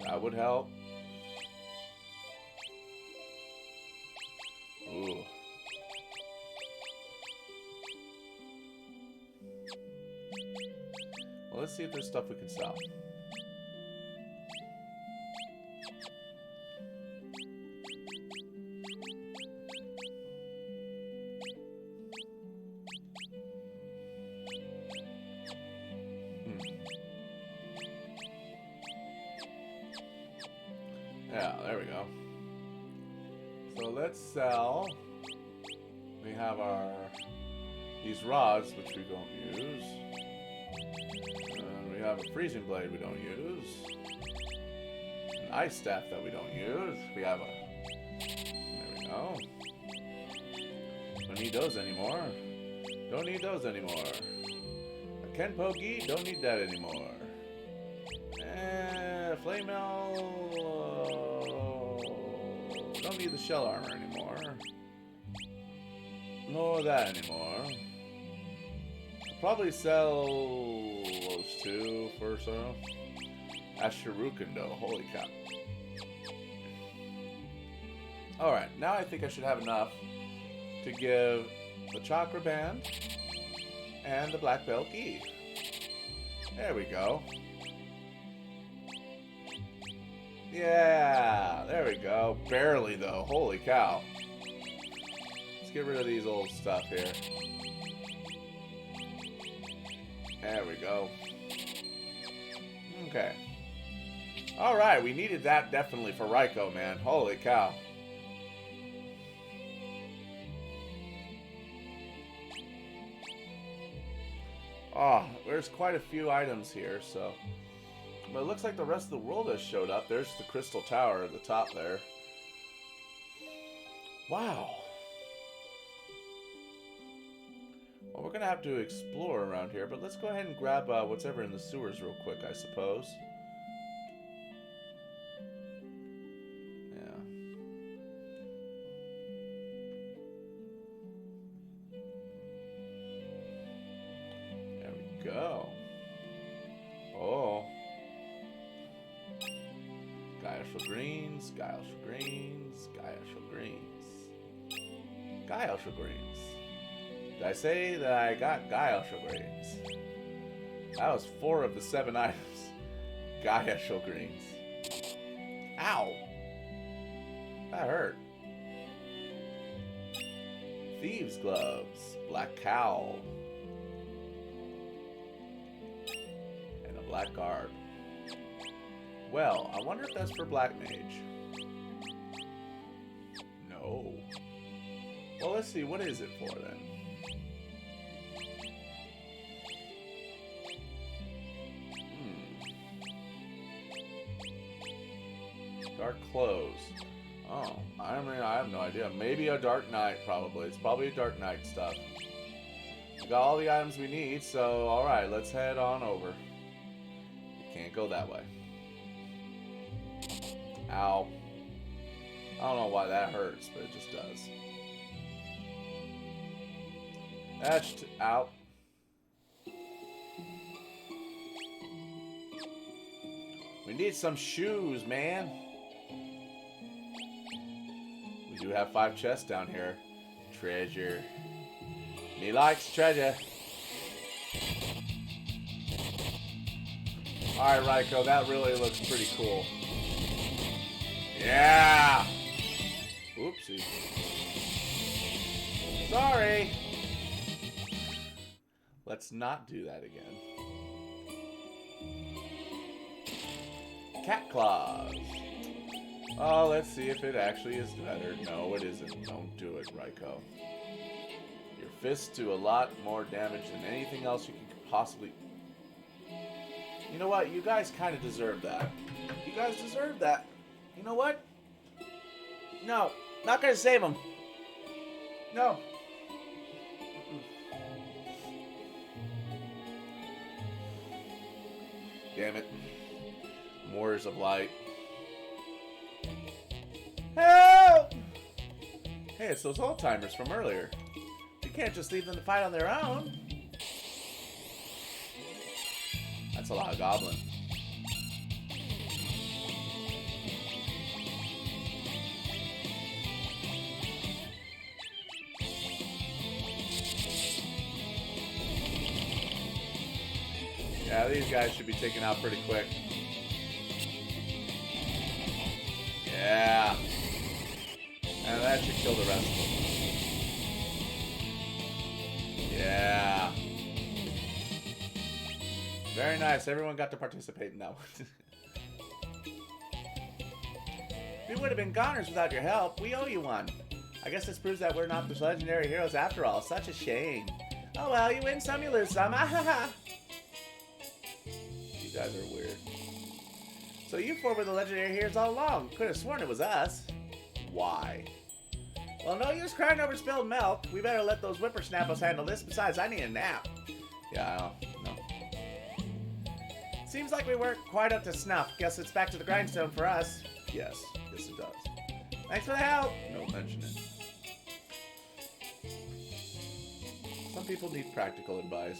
That would help. Ooh. Well, let's see if there's stuff we can sell. Yeah, there we go. So let's sell. We have these rods, which we don't use. We have a freezing blade we don't use. An ice staff that we don't use. We have there we go. Don't need those anymore. Don't need those anymore. A Kenpo Gi, don't need that anymore. Flame mail. Don't need the shell armor anymore. Nor that anymore. I'll probably sell those 2 for so. Asheruken though, holy cow. Alright, now I think I should have enough to give the chakra band and the black belt gi. There we go. Yeah, there we go. Barely, though. Holy cow. Let's get rid of these old stuff here. There we go. Okay. Alright, we needed that definitely for Raikou, man. Holy cow. Oh, there's quite a few items here, so... But it looks like the rest of the world has showed up. There's the Crystal Tower at the top there. Wow. Well, we're going to have to explore around here, but let's go ahead and grab what's ever in the sewers real quick, I suppose. Yeah. There we go. Oh. Guileful greens, guileful greens, guileful greens. Guileful greens. Did I say that I got guileful greens? That was 4 of the 7 items. Guileful greens. Ow! That hurt. Thieves' gloves, black cowl, and a black garb. Well, I wonder if that's for Black Mage. No. Well, let's see. What is it for, then? Dark clothes. Oh, I mean, I have no idea. Maybe a Dark Knight, probably. It's probably a Dark Knight stuff. We got all the items we need, so alright, let's head on over. We can't go that way. Ow. I don't know why that hurts, but it just does. That's out. We need some shoes, man. We do have 5 chests down here. Treasure. Me likes treasure. Alright, Raikou, that really looks pretty cool. Yeah! Oopsie. Sorry! Let's not do that again. Cat claws. Oh, let's see if it actually is better. No, it isn't. Don't do it, Raikou. Your fists do a lot more damage than anything else you could possibly... You know what? You guys kind of deserve that. You guys deserve that. You know what? No, not gonna save him. No. Damn it. Warriors of Light. Help! Hey, it's those old timers from earlier. You can't just leave them to fight on their own. That's a lot of goblin. Yeah, these guys should be taken out pretty quick. Yeah. And that should kill the rest of them. Yeah. Very nice. Everyone got to participate in that one. We would have been goners without your help. We owe you one. I guess this proves that we're not the legendary heroes after all. Such a shame. Oh well, you win some, you lose some. Ah-ha-ha. You guys are weird. So you 4 were the legendary heroes all along. Could have sworn it was us. Why? Well, no use crying over spilled milk. We better let those whippersnappers handle this. Besides, I need a nap. Yeah, I know. Seems like we weren't quite up to snuff. Guess it's back to the grindstone for us. Yes, it does. Thanks for the help. No mention it. Some people need practical advice.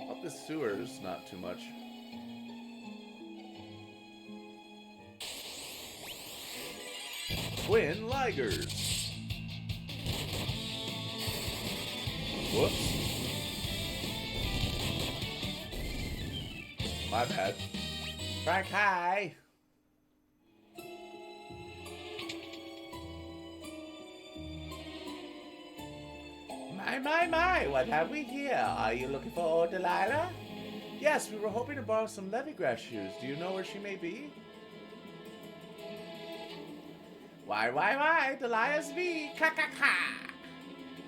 Up the sewers, not too much. Twin Ligers. Whoops. my bad. Frank, hi. My, what have we here? Are you looking for old Delilah? Yes, we were hoping to borrow some levygrass shoes. Do you know where she may be? Why, Delilah's me, ka.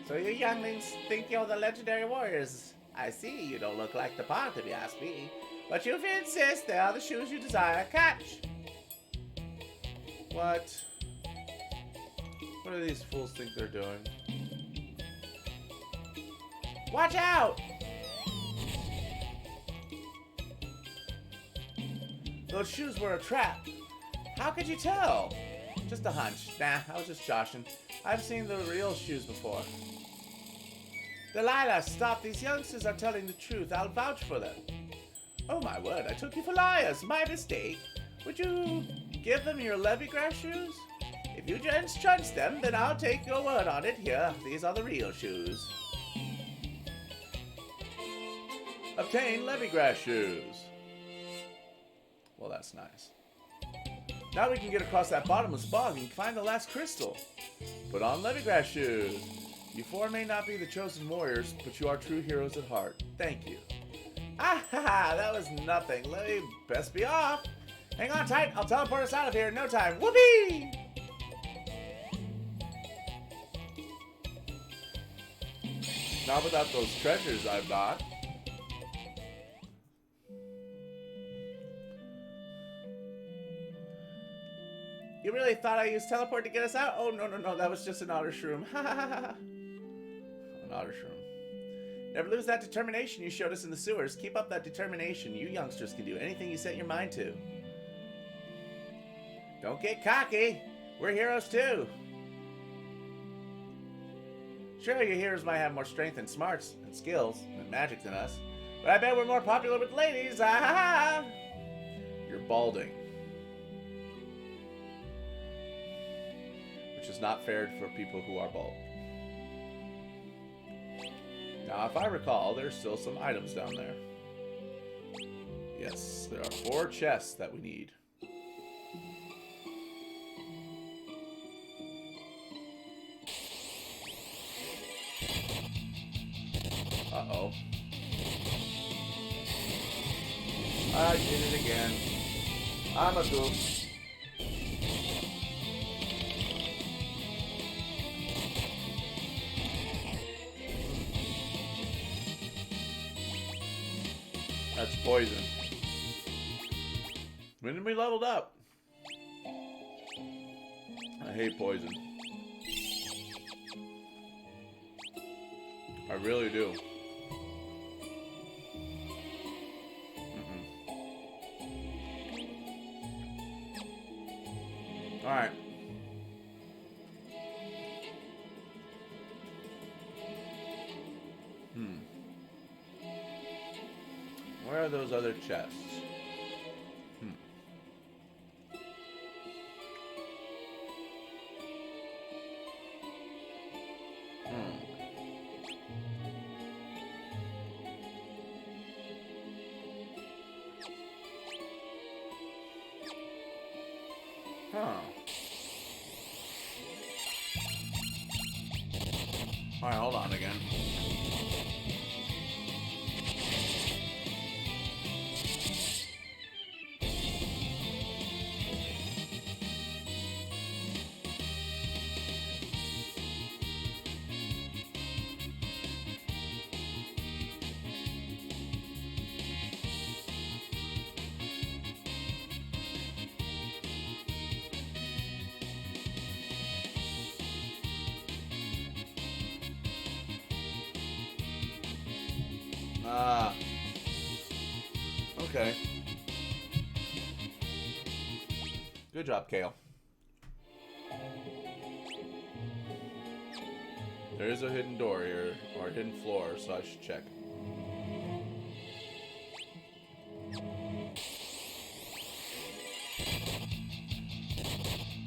So you younglings think you're the legendary warriors. I see, you don't look like the part if you ask me. But if you insist, they are the shoes you desire. Catch! What? What do these fools think they're doing? Watch out! Those shoes were a trap. How could you tell? Just a hunch. Nah, I was just joshing. I've seen the real shoes before. Delilah, stop. These youngsters are telling the truth. I'll vouch for them. Oh my word, I took you for liars. My mistake. Would you give them your levygrass shoes? If you just trust them, then I'll take your word on it. Here, these are the real shoes. Obtain levygrass shoes. Well, that's nice. Now we can get across that bottomless bog and find the last crystal. Put on levygrass shoes. You four may not be the chosen warriors, but you are true heroes at heart. Thank you. Ah ha ha, that was nothing. Let me best be off. Hang on tight, I'll teleport us out of here in no time. Whoopee! Not without those treasures I've got. You really thought I used teleport to get us out? Oh, no, that was just an otter shroom. Ha ha ha ha. An otter shroom. Never lose that determination you showed us in the sewers. Keep up that determination. You youngsters can do anything you set your mind to. Don't get cocky. We're heroes too. Sure, your heroes might have more strength and smarts and skills and magic than us, but I bet we're more popular with ladies. Ah ha ha. You're balding. Which is not fair for people who are bald. Now, if I recall, there's still some items down there. Yes, there are 4 chests that we need. Uh-oh. I did it again. I'm a goof. That's poison. When we leveled up. I hate poison. I really do. Alright. Where are those other chests? Alright, hold on again. Okay. Good job, Kale. There is a hidden door here, or a hidden floor, so I should check.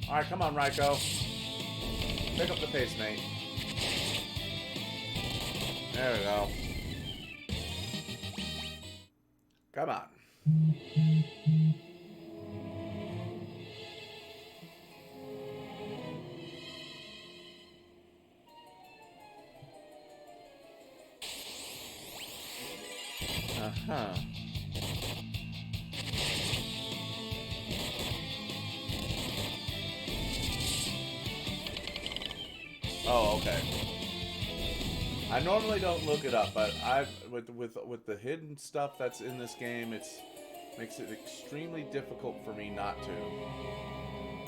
Alright, come on, Raiko. Pick up the pace, mate. There we go. Come on. Uh-huh. Oh, okay. I normally don't look it up, but I've with the hidden stuff that's in this game, makes it extremely difficult for me not to.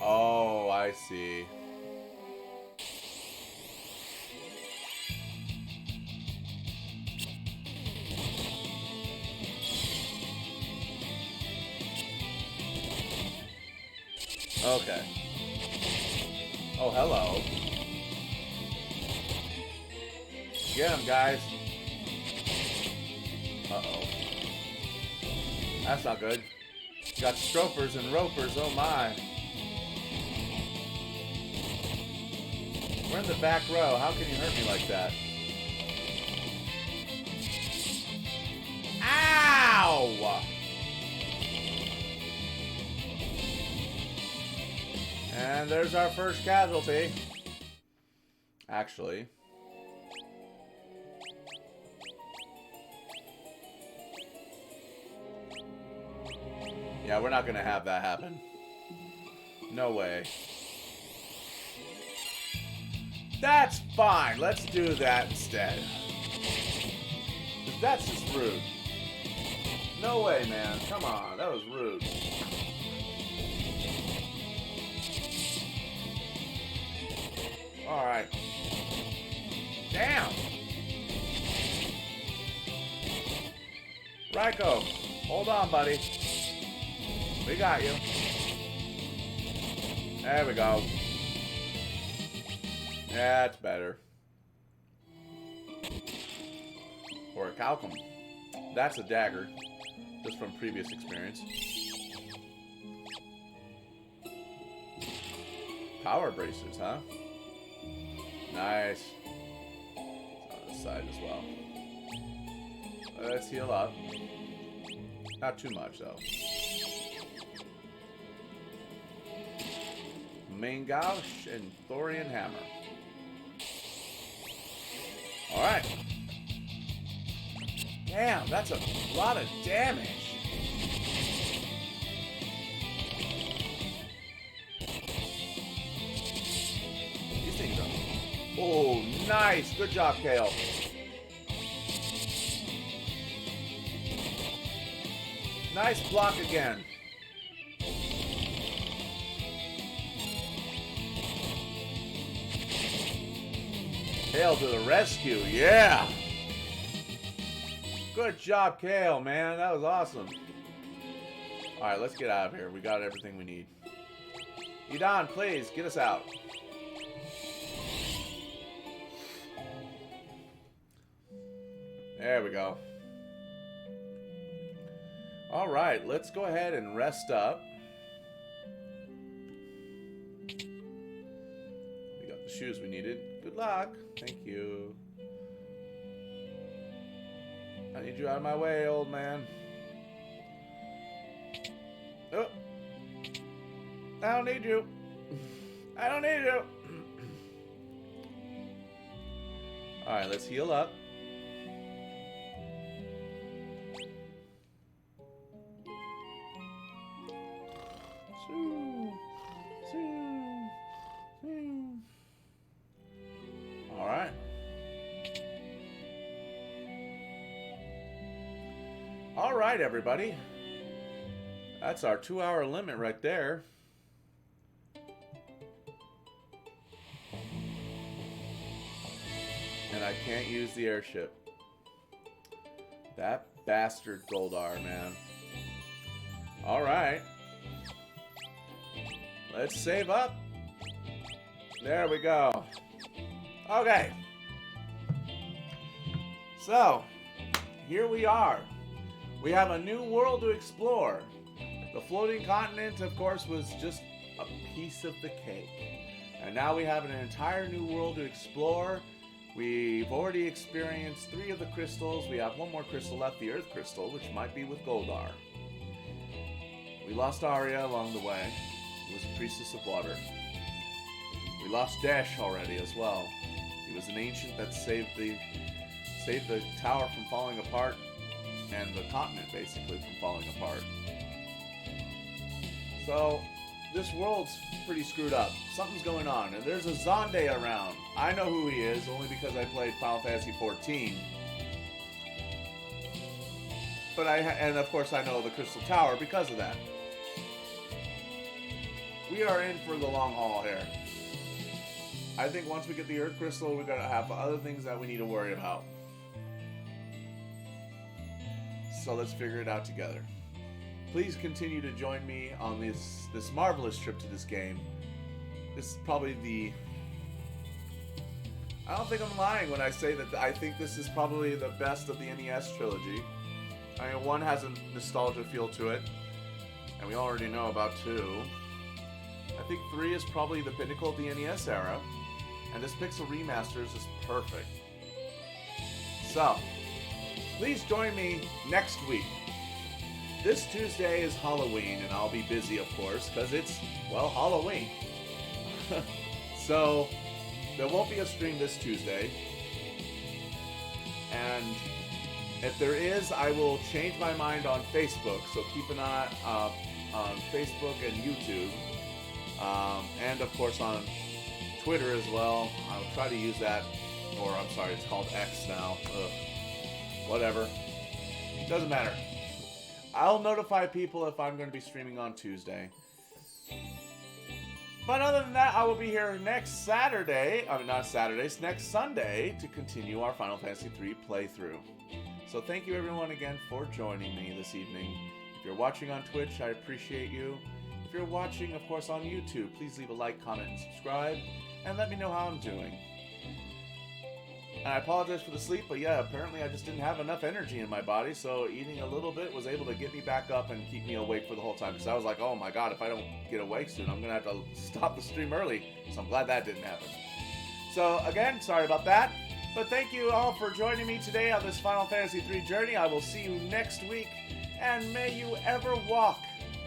Oh, I see. Okay. Oh, hello. Get him, guys. Uh-oh. That's not good. You got stropers and ropers, oh my. We're in the back row. How can you hurt me like that? Ow! And there's our first casualty. Actually. Yeah, we're not gonna have that happen. No way. That's fine. Let's do that instead. 'Cause that's just rude. No way, man. Come on. That was rude. Alright. Damn! Raiko, hold on, buddy. We got you. There we go. That's better. Or a calcum. That's a dagger. Just from previous experience. Power bracers, huh? Nice. It's on this side as well. Let's heal up. Not too much, though. Main Gauche and Thorian Hammer. Alright. Damn, that's a lot of damage. These things are... Oh, nice. Good job, Kale. Nice block again. Kale to the rescue, yeah! Good job, Kale, man. That was awesome. Alright, let's get out of here. We got everything we need. Idan, please, get us out. There we go. Alright, let's go ahead and rest up. We got the shoes we needed. Good luck. Thank you. I need you out of my way, old man. Oh. I don't need you. I don't need you. Alright, let's heal up. Alright. Alright, everybody. That's our 2-hour limit right there. And I can't use the airship. That bastard Goldar, man. Alright. Let's save up. There we go. Okay. So, here we are. We have a new world to explore. The floating continent, of course, was just a piece of the cake. And now we have an entire new world to explore. We've already experienced 3 of the crystals. We have 1 more crystal left, the Earth Crystal, which might be with Goldar. We lost Arya along the way, who was a priestess of water. We lost Desch already as well. He was an ancient that saved the tower from falling apart, and the continent basically from falling apart. So, this world's pretty screwed up. Something's going on, and there's a Zonde around. I know who he is, only because I played Final Fantasy XIV. But and of course I know the Crystal Tower because of that. We are in for the long haul here. I think once we get the Earth Crystal, we're gonna have other things that we need to worry about. So let's figure it out together. Please continue to join me on this marvelous trip to this game. This is probably I don't think I'm lying when I say that I think this is probably the best of the NES trilogy. I mean, 1 has a nostalgia feel to it, and we already know about 2. I think 3 is probably the pinnacle of the NES era, and this Pixel Remaster is just perfect. So, please join me next week. This Tuesday is Halloween, and I'll be busy, of course, because it's, well, Halloween. So, there won't be a stream this Tuesday. And if there is, I will change my mind on Facebook, so keep an eye on Facebook and YouTube. And, of course, on Twitter as well. I'll try to use that, or I'm sorry, it's called X now. Ugh. Whatever. Doesn't matter. I'll notify people if I'm going to be streaming on Tuesday. But other than that, I will be here next Saturday. I mean, not Saturdays, next Sunday to continue our Final Fantasy III playthrough. So thank you everyone again for joining me this evening. If you're watching on Twitch, I appreciate you. If you're watching, of course, on YouTube, please leave a like, comment, and subscribe. And let me know how I'm doing. And I apologize for the sleep, but yeah, apparently I just didn't have enough energy in my body, so eating a little bit was able to get me back up and keep me awake for the whole time, because I was like, oh my god, if I don't get awake soon, I'm going to have to stop the stream early, so I'm glad that didn't happen. So, again, sorry about that, but thank you all for joining me today on this Final Fantasy III journey. I will see you next week, and may you ever walk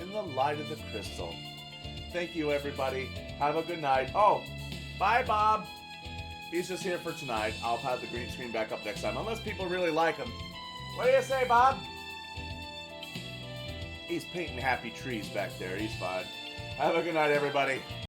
in the light of the crystal. Thank you, everybody. Have a good night. Oh, bye, Bob. He's just here for tonight. I'll have the green screen back up next time, unless people really like him. What do you say, Bob? He's painting happy trees back there. He's fine. Have a good night, everybody.